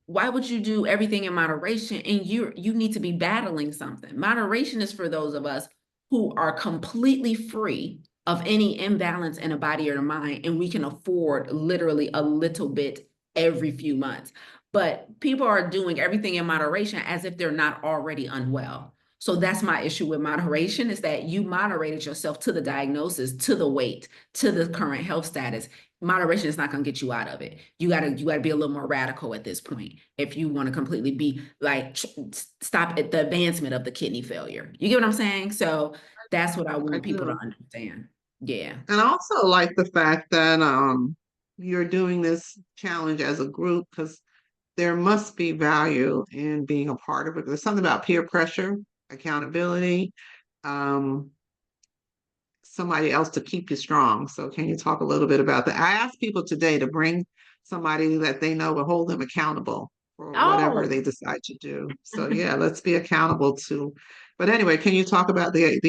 why would you do everything in moderation? And you need to be battling something. Moderation is for those of us who are completely free of any imbalance in a body or a mind, and we can afford literally a little bit every few months. But people are doing everything in moderation as if they're not already unwell. So that's my issue with moderation, is that you moderated yourself to the diagnosis, to the weight, to the current health status. Moderation is not going to get you out of it. You gotta be a little more radical at this point if you want to completely be like stop at the advancement of the kidney failure. You get what I'm saying? So that's what I I want people to do. understand. Yeah. And I also like the fact that you're doing this challenge as a group because there must be value in being a part of it. There's something about peer pressure, accountability, um, somebody else to keep you strong. So can you talk a little bit about that? I asked people today to bring somebody that they know will hold them accountable for whatever Oh, they decide to do. So yeah, let's be accountable to. But anyway, can you talk about the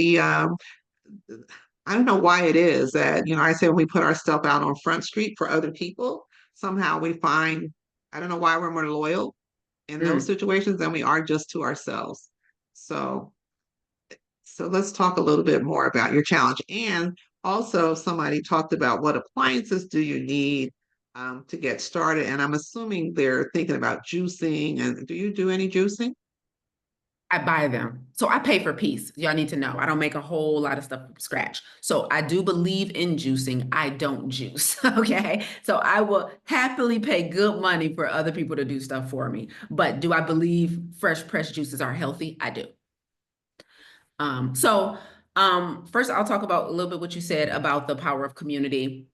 I don't know why it is that, I say when we put our stuff out on Front Street for other people, somehow we find, I don't know why we're more loyal in those mm. situations than we are just to ourselves. So, so let's talk a little bit more about your challenge. And also, somebody talked about what appliances do you need to get started. And I'm assuming they're thinking about juicing. And do you do any juicing? I buy them. So I pay for peace. Y'all need to know. I don't make a whole lot of stuff from scratch. So I do believe in juicing. I don't juice. Okay. So I will happily pay good money for other people to do stuff for me. But do I believe fresh pressed juices are healthy? I do. So first I'll talk about a little bit what you said about the power of community.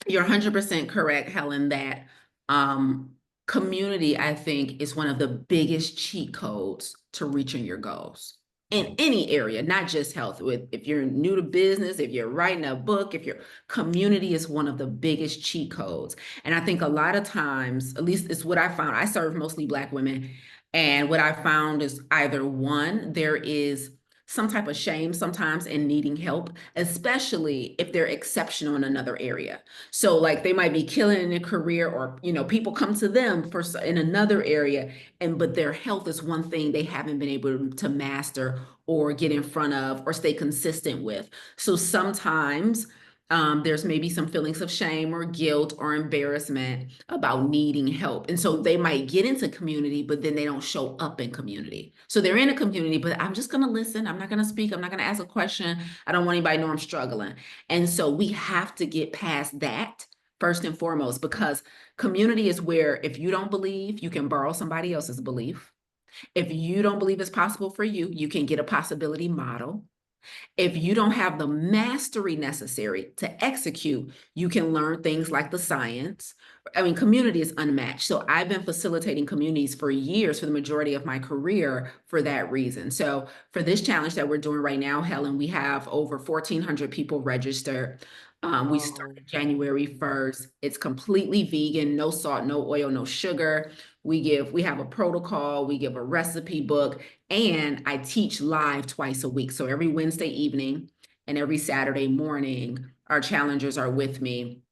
You're 100% correct, Helen, that um, community, I think, is one of the biggest cheat codes to reaching your goals in any area, not just health. With if you're new to business, if you're writing a book, if your community is one of the biggest cheat codes. And I think a lot of times, at least it's what I found. I serve mostly Black women, and what I found is either one, there is some type of shame sometimes in needing help, especially if they're exceptional in another area. So like they might be killing in a career, or people come to them for in another area, and but their health is one thing they haven't been able to master or get in front of or stay consistent with. So sometimes there's maybe some feelings of shame or guilt or embarrassment about needing help. And so they might get into community, but then they don't show up in community. So they're in a community, but I'm just going to listen. I'm not going to speak. I'm not going to ask a question. I don't want anybody to know I'm struggling. And so we have to get past that first and foremost, because community is where if you don't believe, you can borrow somebody else's belief. If you don't believe it's possible for you, you can get a possibility model. If you don't have the mastery necessary to execute, you can learn things like the science. I mean, community is unmatched. So I've been facilitating communities for years, for the majority of my career, for that reason. So for this challenge that we're doing right now, Helen, we have over 1,400 people registered. We Oh, started January 1st. It's completely vegan, no salt, no oil, no sugar. We have a protocol, we give a recipe book, and I teach live twice a week. So every Wednesday evening and every Saturday morning, our challengers are with me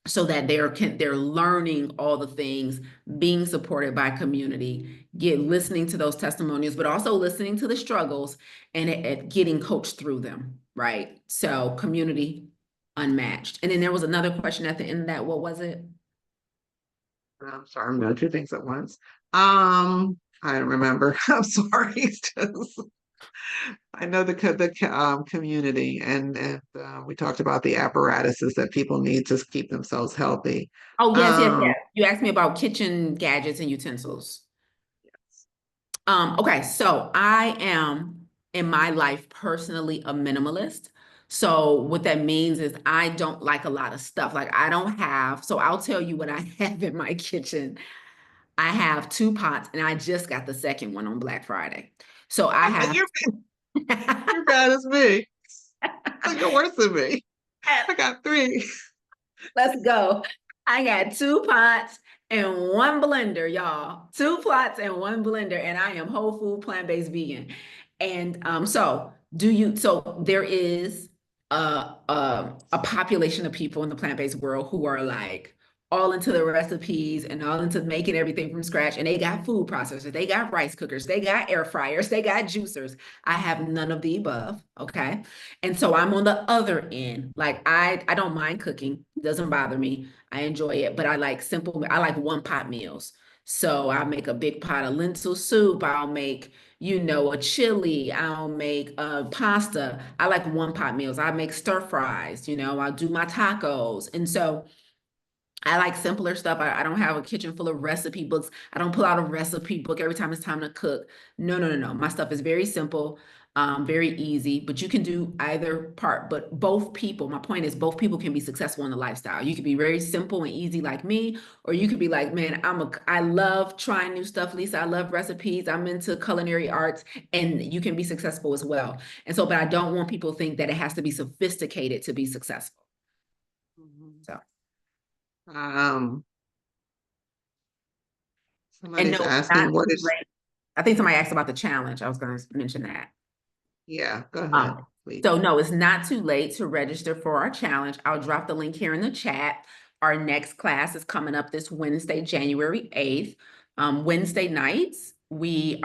so that they're learning all the things, being supported by community, listening to those testimonials, but also listening to the struggles and getting coached through them, right? So community unmatched. And then there was another question at the end of that. What was it? I'm sorry, I'm doing two things at once. I don't remember. I'm sorry. It's just- I know the community, and we talked about the apparatuses that people need to keep themselves healthy. Oh, yes, yes, Um, yes. You asked me about kitchen gadgets and utensils. Okay, so I am in my life personally a minimalist. So what that means is I don't like a lot of stuff. Like I don't have, so I'll tell you what I have in my kitchen. I have two pots and I just got the second one on Black Friday. So I have you're bad as me. Like you're worse than me. I got three. let's go. I got two pots and one blender, y'all. Two pots and one blender, and I am whole food, plant-based vegan. And so there is a population of people in the plant-based world who are like, all into the recipes and all into making everything from scratch. And they got food processors, they got rice cookers, they got air fryers, they got juicers. I have none of the above. Okay. And so I'm on the other end. Like I don't mind cooking. It doesn't bother me. I enjoy it, but I like simple, I like one pot meals. So I'll make a big pot of lentil soup. I'll make, a chili. I'll make pasta. I like one pot meals. I make stir fries, I'll do my tacos. And so I like simpler stuff. I don't have a kitchen full of recipe books. I don't pull out a recipe book every time it's time to cook. No, no, no, no. My stuff is very simple, very easy, but you can do either part. But both people, my point is, both people can be successful in the lifestyle. You could be very simple and easy like me, or you could be like, man, I love trying new stuff, Lisa. I love recipes. I'm into culinary arts, and you can be successful as well. And so, but I don't want people to think that it has to be sophisticated to be successful. Mhm. So. Um, And Somebody's no, it's not asking what too is, late. I think somebody asked about the challenge. I was going to mention that. yeah, go ahead, Um, please. so no, it's not too late to register for our challenge. I'll drop the link here in the chat. Our next class is coming up this Wednesday, January 8th. Wednesday nights, we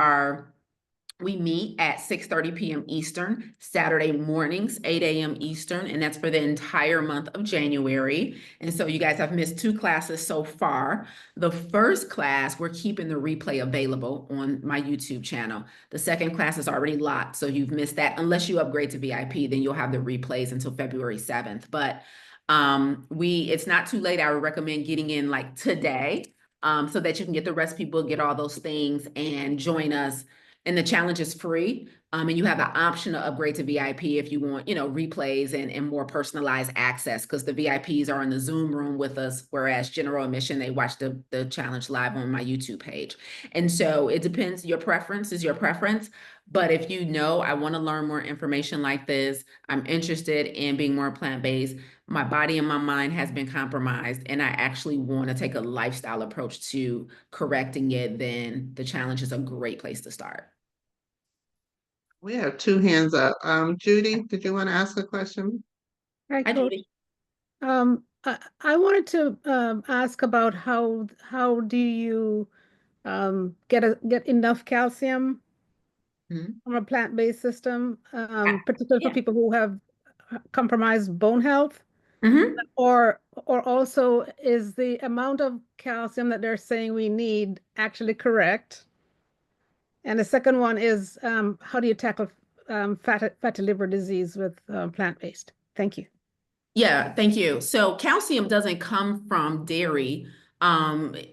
meet at 6:30 p.m. Eastern, Saturday mornings, 8 a.m. Eastern, and that's for the entire month of January. And so you guys have missed 2 classes so far. The first class, we're keeping the replay available on my YouTube channel. The second class is already locked, so you've missed that. Unless you upgrade to VIP, then you'll have the replays until February 7th. But it's not too late. I would recommend getting in like today, so that you can get the recipe book, get all those things, and join us. And the challenge is free. And you have the option to upgrade to VIP if you want, replays and more personalized access, because the VIPs are in the Zoom room with us, whereas general admission, they watch the challenge live on my YouTube page. And so it depends. Your preference is your preference. But if I want to learn more information like this, I'm interested in being more plant-based, my body and my mind has been compromised, and I actually want to take a lifestyle approach to correcting it, then the challenge is a great place to start. We have two hands up. Judy, did you want to ask a question? Hi, Hi, Coach. Judy. I wanted to ask about how do you get enough calcium Mhm. from a plant-based system, particularly for Yeah. people who have compromised bone health, Mhm. or also is the amount of calcium that they're saying we need actually correct? And the second one is how do you tackle fatty liver disease with plant-based? Thank you. Yeah, thank you. So calcium doesn't come from dairy.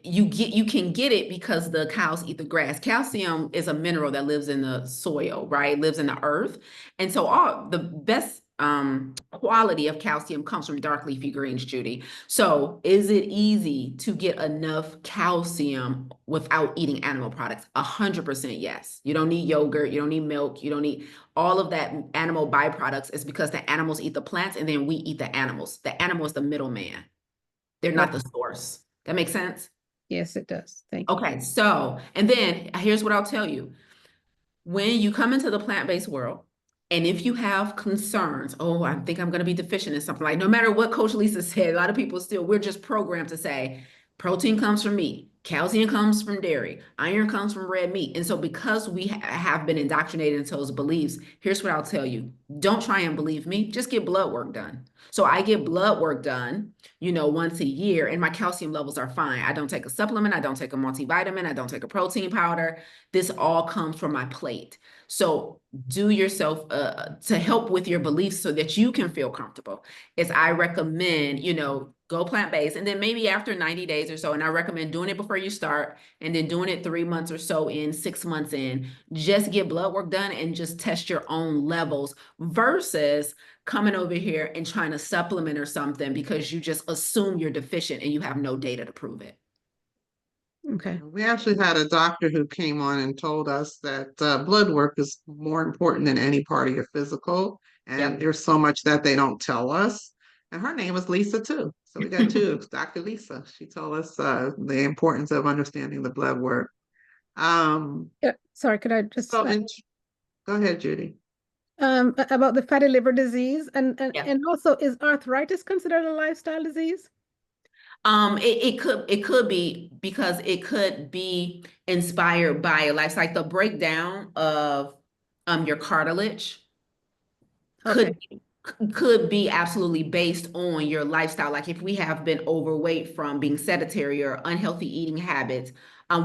You can get it because the cows eat the grass. Calcium is a mineral that lives in the soil, right? Lives in the earth. And so all the best quality of calcium comes from dark leafy greens, Judy. So is it easy to get enough calcium without eating animal products? 100% yes. You don't need yogurt, you don't need milk, you don't need all of that animal byproducts. Is because the animals eat the plants and then we eat the animals. The animal is the middleman. They're not the Okay. source. That makes sense? Yes, it does. Thank you. Okay, so, and then here's what I'll tell you. When you come into the plant-based world, and if you have concerns, oh, I think I'm going to be deficient in something, like no matter what Coach Lisa said, a lot of people still, we're just programmed to say protein comes from meat, calcium comes from dairy, iron comes from red meat. And so because we have been indoctrinated into those beliefs, here's what I'll tell you. Don't try and believe me, just get blood work done. So I get blood work done, once a year, and my calcium levels are fine. I don't take a supplement, I don't take a multivitamin, I don't take a protein powder. This all comes from my plate. So do yourself to help with your beliefs so that you can feel comfortable. Is I recommend, go plant-based, and then maybe after 90 days or so, and I recommend doing it before you start, and then doing it 3 months or so in, 6 months in, just get blood work done and just test your own levels versus coming over here and trying to supplement or something because you just assume you're deficient and you have no data to prove it. Okay. We actually had a doctor who came on and told us that blood work is more important than any part of your physical, and Yep. there's so much that they don't tell us. And her name was Lisa too. So we got two, Dr. Lisa. She told us the importance of understanding the blood work. Yeah, sorry, could I just So, go ahead, Judy. about the fatty liver disease and Yeah. and also is arthritis considered a lifestyle disease? It could be because it could be inspired by a life, like the breakdown of your cartilage Okay. could be absolutely based on your lifestyle. Like if we have been overweight from being sedentary or unhealthy eating habits,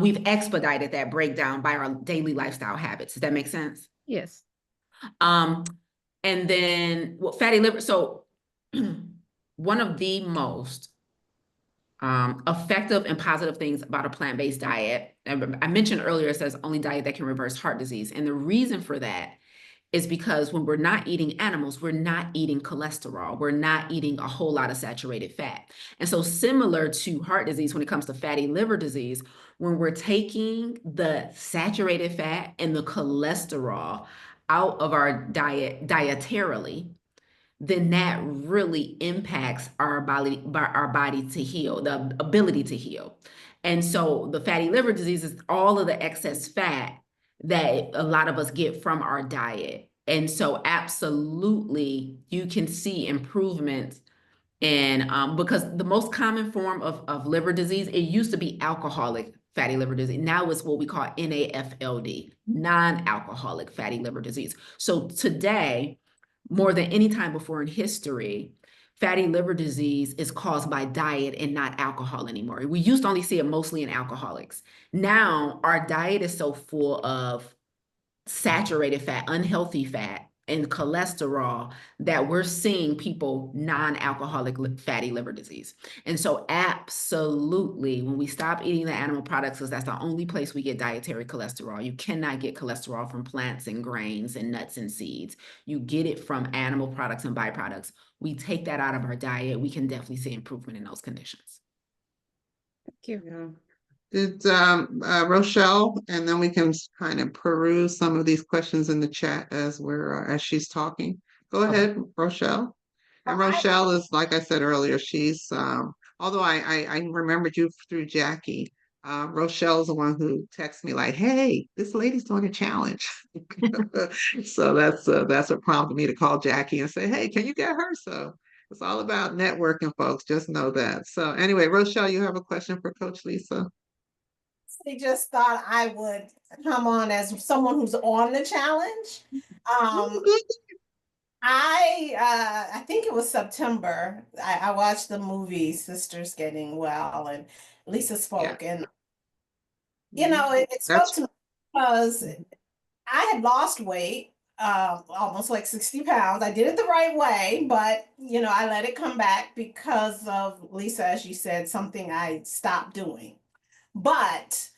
we've expedited that breakdown by our daily lifestyle habits. Does that make sense? Yes. Um, and then fatty liver. So one of the most effective and positive things about a plant-based diet, I mentioned earlier, it says only diet that can reverse heart disease. And the reason for that is because when we're not eating animals, we're not eating cholesterol. We're not eating a whole lot of saturated fat. And so similar to heart disease, when it comes to fatty liver disease, when we're taking the saturated fat and the cholesterol out of our diet dietarily, then that really impacts our body to heal, the ability to heal. And so the fatty liver disease is all of the excess fat that a lot of us get from our diet. And so absolutely you can see improvements in because the most common form of liver disease, it used to be alcoholic fatty liver disease. Now it's what we call NAFLD, non-alcoholic fatty liver disease. So today, more than any time before in history, fatty liver disease is caused by diet and not alcohol anymore. We used to only see it mostly in alcoholics. Now our diet is so full of saturated fat, unhealthy fat, and cholesterol that we're seeing people non-alcoholic fatty liver disease. And so absolutely, when we stop eating the animal products, because that's the only place we get dietary cholesterol. You cannot get cholesterol from plants and grains and nuts and seeds. You get it from animal products and byproducts. We take that out of our diet, we can definitely see improvement in those conditions. Thank you. Yeah. Did Rochelle, and then we can kind of peruse some of these questions in the chat as she's talking. Go ahead, Rochelle. And Rochelle is, like I said earlier, she's although I remembered you through Jackie. Rochelle's the one who texts me like, "Hey, this lady's doing a challenge." So that's what prompted me to call Jackie and say, "Hey, can you get her?" So it's all about networking, folks. Just know that. So anyway, Rochelle, you have a question for Coach Lisa? They just thought I would come on as someone who's on the challenge. I think it was September. I watched the movie Sisters Getting Well, and Lisa spoke, Yeah. and it spoke to me because I had lost weight, almost like 60 pounds. I did it the right way, but I let it come back because of Lisa, as you said, something I stopped doing. But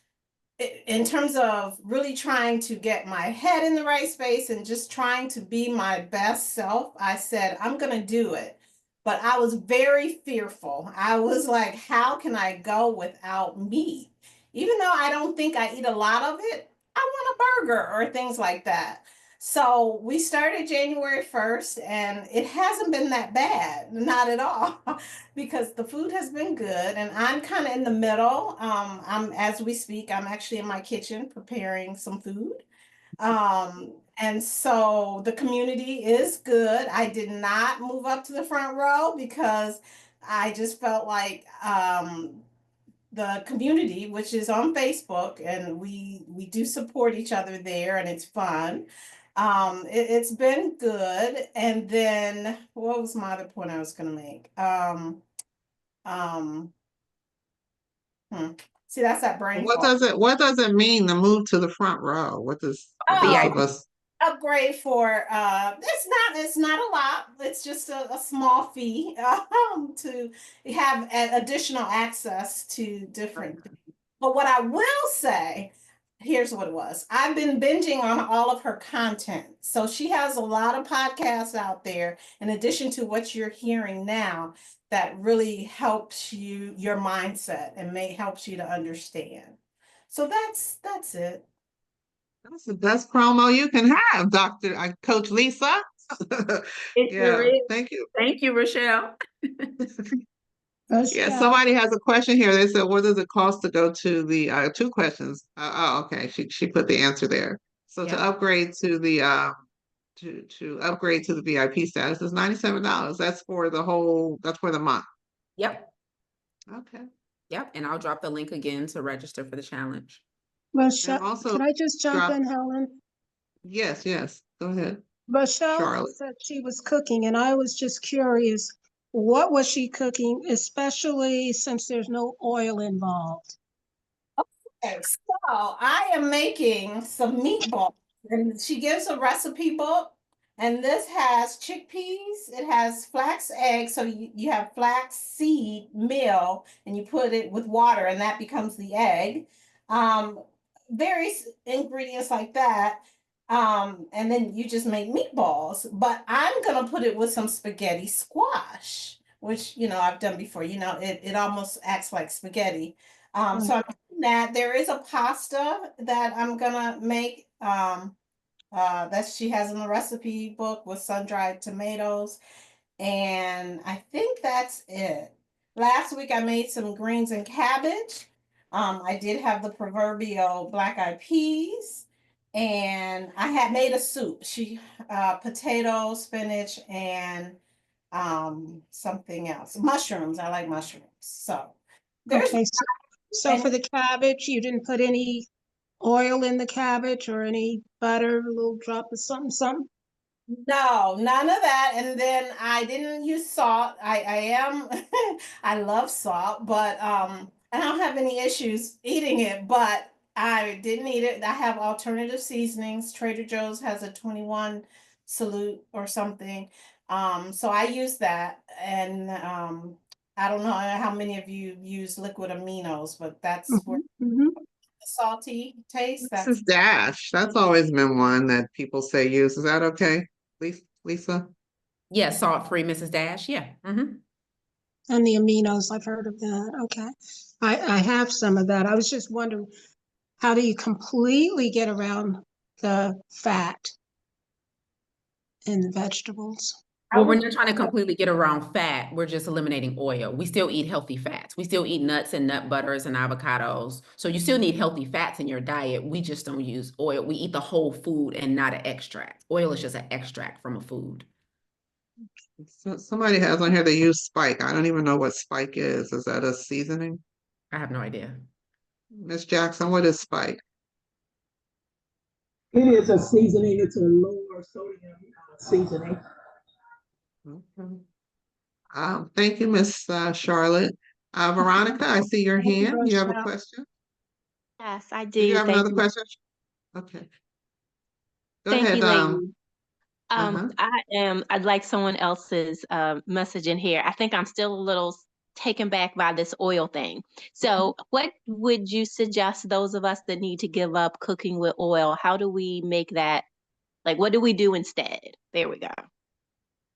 in terms of really trying to get my head in the right space and just trying to be my best self, I said, I'm going to do it. But I was very fearful. I was like, how can I go without meat? Even though I don't think I eat a lot of it, I want a burger or things like that. So we started January 1st, and it hasn't been that bad, not at all, because the food has been good, and I'm kind of in the middle. As we speak, I'm actually in my kitchen preparing some food. And so the community is good. I did not move up to the front row because I just felt like the community, which is on Facebook, and we do support each other there, and it's fun. It's been good. And then what was my other point I was going to make? Um, See, that's that brain What fog. does it mean to move to the front row? What does for those of us? Upgrade for it's not a lot. It's just a small fee to have additional access to different things. But what I will say, here's what it was. I've been binging on all of her content. So she has a lot of podcasts out there in addition to what you're hearing now that really helps your mindset and helps you to understand. So that's it. That's the best promo you can have, Coach Lisa. It sure Yeah, is. thank you. Thank you, Rochelle. Yeah, somebody has a question here. They said, what does it cost to go to the two questions? Okay. She put the answer there. So to upgrade to the to upgrade to the VIP status is $97. That's for the month. Yep. Okay. Yep, and I'll drop the link again to register for the challenge. And also Can I just jump drop, in, Helen? yes, yes, go ahead, Rochelle Charlotte. said she was cooking, and I was just curious, what was she cooking, especially since there's no oil involved? Okay, so I am making some meatballs, and she gives a recipe book. And this has chickpeas, it has flax eggs. So you have flax seed meal, and you put it with water, and that becomes the egg. Various ingredients like that. And then you just make meatballs. But I'm gonna put it with some spaghetti squash, which I've done before. It almost acts like spaghetti. So I'm doing that. There is a pasta that I'm gonna make. That she has in the recipe book with sun-dried tomatoes. And I think that's it. Last week I made some greens and cabbage. I did have the proverbial black-eyed peas, and I had made a soup. Potato, spinach, and something else. Mushrooms. I like mushrooms. So there's Okay, so for the cabbage, you didn't put any oil in the cabbage or any butter, a little drop of something? No, none of that. And then I didn't use salt. I am I love salt, but I don't have any issues eating it, but I didn't eat it. I have alternative seasonings. Trader Joe's has a 21 salute or something. So I use that, and I don't know how many of you use liquid aminos, but that's where Mm-hmm. the salty taste. This is Dash. That's always been one that people say use. Is that okay, Lisa? Yeah, salt-free Mrs. Dash. Yeah. And the aminos, I've heard of that. Okay. I have some of that. I was just wondering, how do you completely get around the fat in the vegetables? Well, we're not trying to completely get around fat. We're just eliminating oil. We still eat healthy fats. We still eat nuts and nut butters and avocados. So you still need healthy fats in your diet. We just don't use oil. We eat the whole food and not an extract. Oil is just an extract from a food. So somebody has on here they use spike. I don't even know what spike is. Is that a seasoning? I have no idea. Miss Jackson, what is spike? It is a seasoning. It's a lower sodium seasoning. Okay. Thank you, Miss Charlotte. Veronica, I see your Thank you, hand. You have a Rochelle. question? Yes, I Did you do. have Thank another you. question? Okay. Go Thank ahead. you, lady. Uh-huh. I'd like someone else's message in here. I think I'm still a little taken back by this oil thing. So what would you suggest those of us that need to give up cooking with oil? How do we make that, like, what do we do instead? There we go.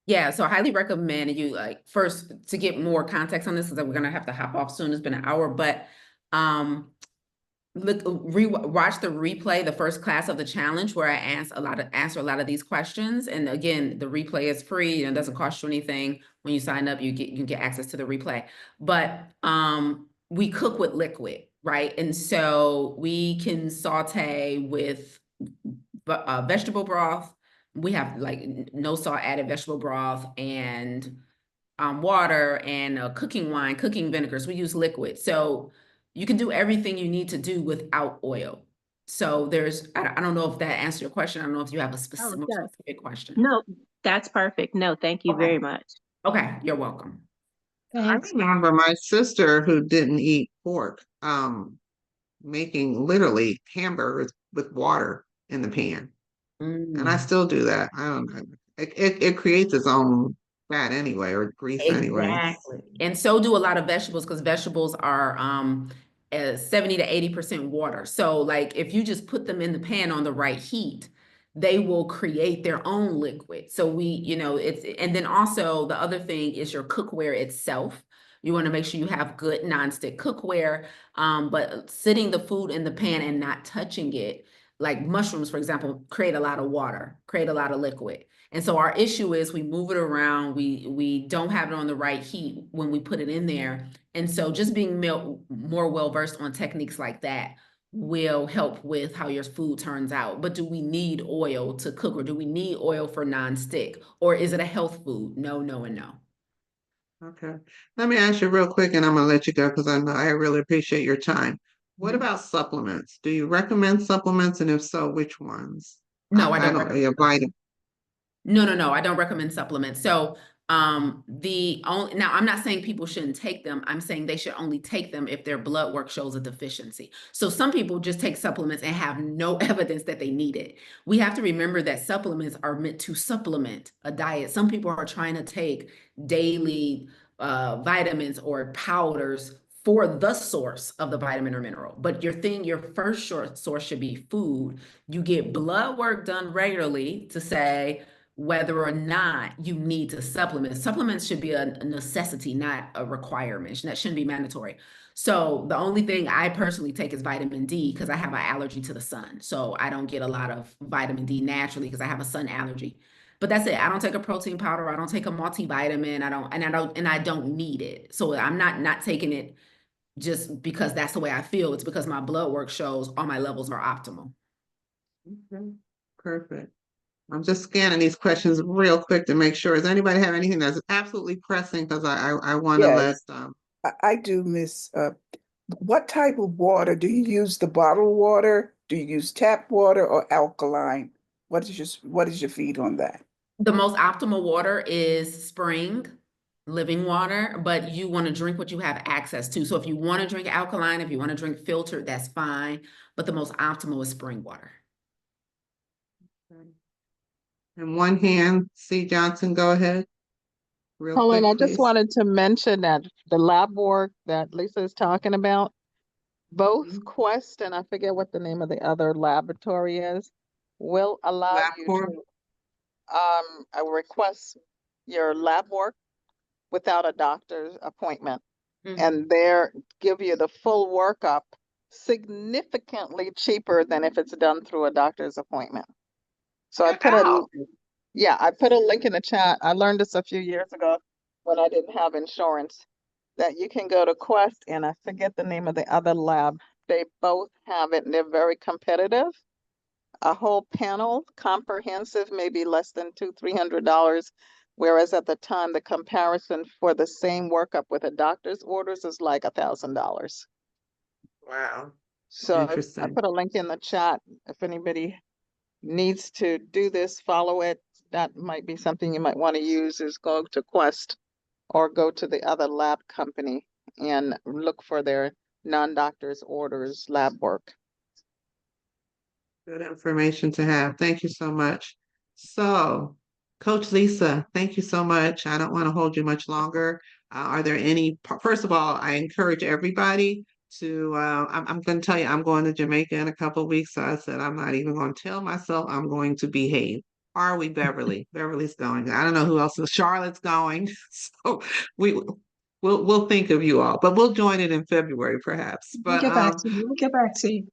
Yeah, so I highly recommend you first to get more context on this because we're gonna have to hop off soon. It's been an hour, but watch the replay, the first class of the challenge where I answer a lot of these questions. And again, the replay is free and it doesn't cost you anything. When you sign up, you get access to the replay. But we cook with liquid, right? And so we can saute with vegetable broth. We have no salt added vegetable broth and water and cooking wine, cooking vinegars. We use liquid. So you can do everything you need to do without oil. So I don't know if that answered your question. I don't know if you have a specific question. No, that's perfect. No, thank you very much. Okay, you're welcome. I remember my sister who didn't eat pork, making literally hamburgers with water in the pan. And I still do that. I don't know. It creates its own fat anyway, or grease anyway. Exactly. And so do a lot of vegetables because vegetables are 70 to 80% water. So like if you just put them in the pan on the right heat, they will create their own liquid. So and then also the other thing is your cookware itself. You want to make sure you have good nonstick cookware, but sitting the food in the pan and not touching it, like mushrooms, for example, create a lot of water, create a lot of liquid. And so our issue is we move it around, we don't have it on the right heat when we put it in there. And so just being more well-versed on techniques like that will help with how your food turns out. But do we need oil to cook, or do we need oil for nonstick? Or is it a health food? No, no, and no. Okay. Let me ask you real quick and I'm gonna let you go because I really appreciate your time. What about supplements? Do you recommend supplements? And if so, which ones? No, I I don't don't, recommend. yeah, vitamin. No, I don't recommend supplements. So, the only, now I'm not saying people shouldn't take them. I'm saying they should only take them if their blood work shows a deficiency. So some people just take supplements and have no evidence that they need it. We have to remember that supplements are meant to supplement a diet. Some people are trying to take daily vitamins or powders for the source of the vitamin or mineral. But your first short source should be food. You get blood work done regularly to say whether or not you need to supplement. Supplements should be a necessity, not a requirement. That shouldn't be mandatory. So the only thing I personally take is vitamin D because I have an allergy to the sun. So I don't get a lot of vitamin D naturally because I have a sun allergy. But that's it. I don't take a protein powder. I don't take a multivitamin. I don't need it. So I'm not taking it just because that's the way I feel. It's because my blood work shows all my levels are optimal. Okay, perfect. I'm just scanning these questions real quick to make sure. Does anybody have anything that's absolutely pressing? Because I want to let, Yes, I do, Miss. What type of water? Do you use the bottled water? Do you use tap water or alkaline? What is your feed on that? The most optimal water is spring, living water, but you want to drink what you have access to. So if you want to drink alkaline, if you want to drink filtered, that's fine. But the most optimal is spring water. in one hand, C. Johnson, go ahead. Real Colin, quick, I just please. wanted to mention that the lab work that Lisa is talking about, both Mhm. Quest and I forget what the name of the other laboratory is, will allow you LabCorp. to request your lab work without a doctor's appointment. And they're give you the full workup significantly cheaper than if it's done through a doctor's appointment. So I put a Yeah, I put a link in the chat. I learned this a few years ago when I didn't have insurance, that you can go to Quest and I forget the name of the other lab. They both have it and they're very competitive. A whole panel, comprehensive, maybe less than $200-300. Whereas at the time, the comparison for the same workup with a doctor's orders is like $1,000. Wow. So I Interesting. put a link in the chat if anybody needs to do this, follow it. That might be something you might want to use is go to Quest or go to the other lab company and look for their non-doctor's orders lab work. Good information to have. Thank you so much. So, Coach Lisa, thank you so much. I don't want to hold you much longer. Are there any, first of all, I encourage everybody to, I'm going to tell you, I'm going to Jamaica in a couple of weeks. So I said, I'm not even going to tell myself I'm going to behave. Are we Beverly? Beverly's going. I don't know who else is. Charlotte's going. So we, we'll think of you all, but we'll join it in February perhaps. We'll But, get back to you. We'll get back to you.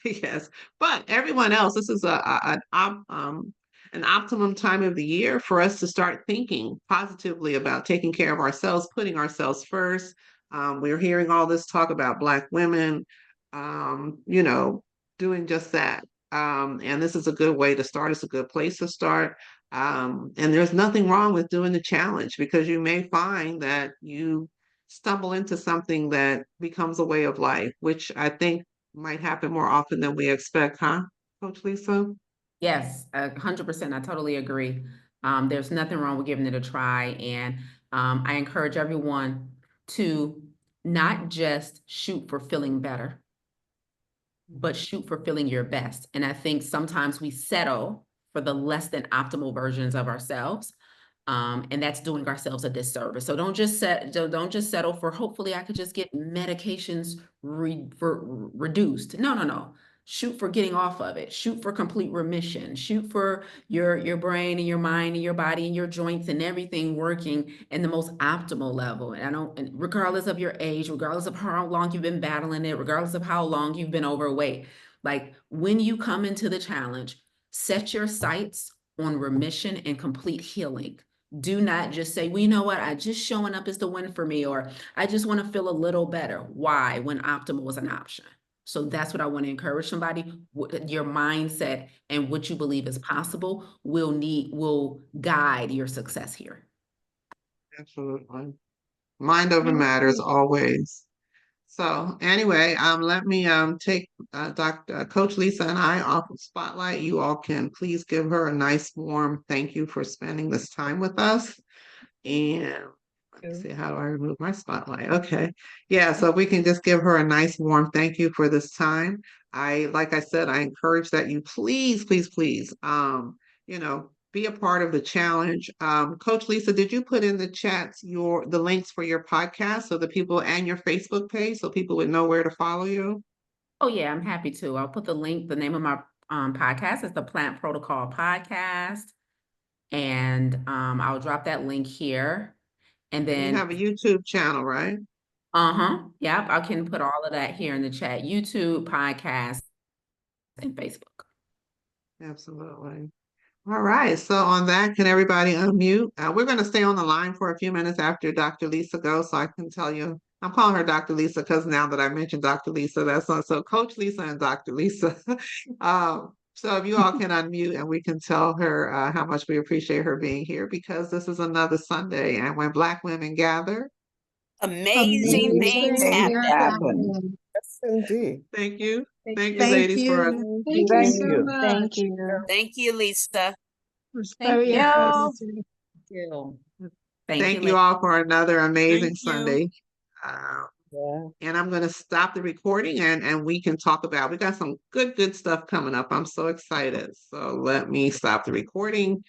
yes, but everyone else, this is an optimum time of the year for us to start thinking positively about taking care of ourselves, putting ourselves first. We're hearing all this talk about Black women, you know, doing just that. And this is a good way to start. It's a good place to start. And there's nothing wrong with doing the challenge because you may find that you stumble into something that becomes a way of life, which I think might happen more often than we expect, huh, Coach Lisa? Yes, 100%. I totally agree. There's nothing wrong with giving it a try. And I encourage everyone to not just shoot for feeling better, but shoot for feeling your best. And I think sometimes we settle for the less than optimal versions of ourselves. And that's doing ourselves a disservice. So don't just settle for hopefully I could just get medications reduced. No. Shoot for getting off of it. Shoot for complete remission. Shoot for your brain and your mind and your body and your joints and everything working in the most optimal level. And regardless of your age, regardless of how long you've been battling it, regardless of how long you've been overweight, like when you come into the challenge, set your sights on remission and complete healing. Do not just say, well, you know what? I just showing up is the win for me, or I just want to feel a little better. Why? When optimal is an option. So that's what I want to encourage somebody. Your mindset and what you believe is possible will guide your success here. Absolutely. Mind over Thank matters you. always. So anyway, let me take Dr. Coach Lisa and I off of Spotlight. You all can please give her a nice warm thank you for spending this time with us. And let me see, how do I remove my spotlight? Okay. Yeah, so if we can just give her a nice warm thank you for this time. Like I said, I encourage that you please, please, please, be a part of the challenge. Coach Lisa, did you put in the chats the links for your podcast so the people and your Facebook page so people would know where to follow you? Oh yeah, I'm happy to. I'll put the name of my podcast is the Plant Protocol Podcast. And I'll drop that link here. And You then have a YouTube channel, right? Yep, I can put all of that here in the chat. YouTube, podcast, and Facebook. Absolutely. All right. So on that, can everybody unmute? We're going to stay on the line for a few minutes after Dr. Lisa goes, so I can tell you. I'm calling her Dr. Lisa because now that I mentioned Dr. Lisa, that's on. So Coach Lisa and Dr. Lisa. So if you all can unmute and we can tell her how much we appreciate her being here, because this is another Sunday, and when Black women gather, amazing things Amazing happen. things Happen. happen. Yes, indeed. thank you. Thank you, Thank ladies, for you. Thank you Thank so you. Thank much. It you. Thank you, Lisa. was Thank very you. informative. Thank thank you, you all for another amazing Thank you. Sunday. Uh, Yeah. And I'm going to stop the recording and we can talk about, we got some good stuff coming up. I'm so excited. So let me stop the recording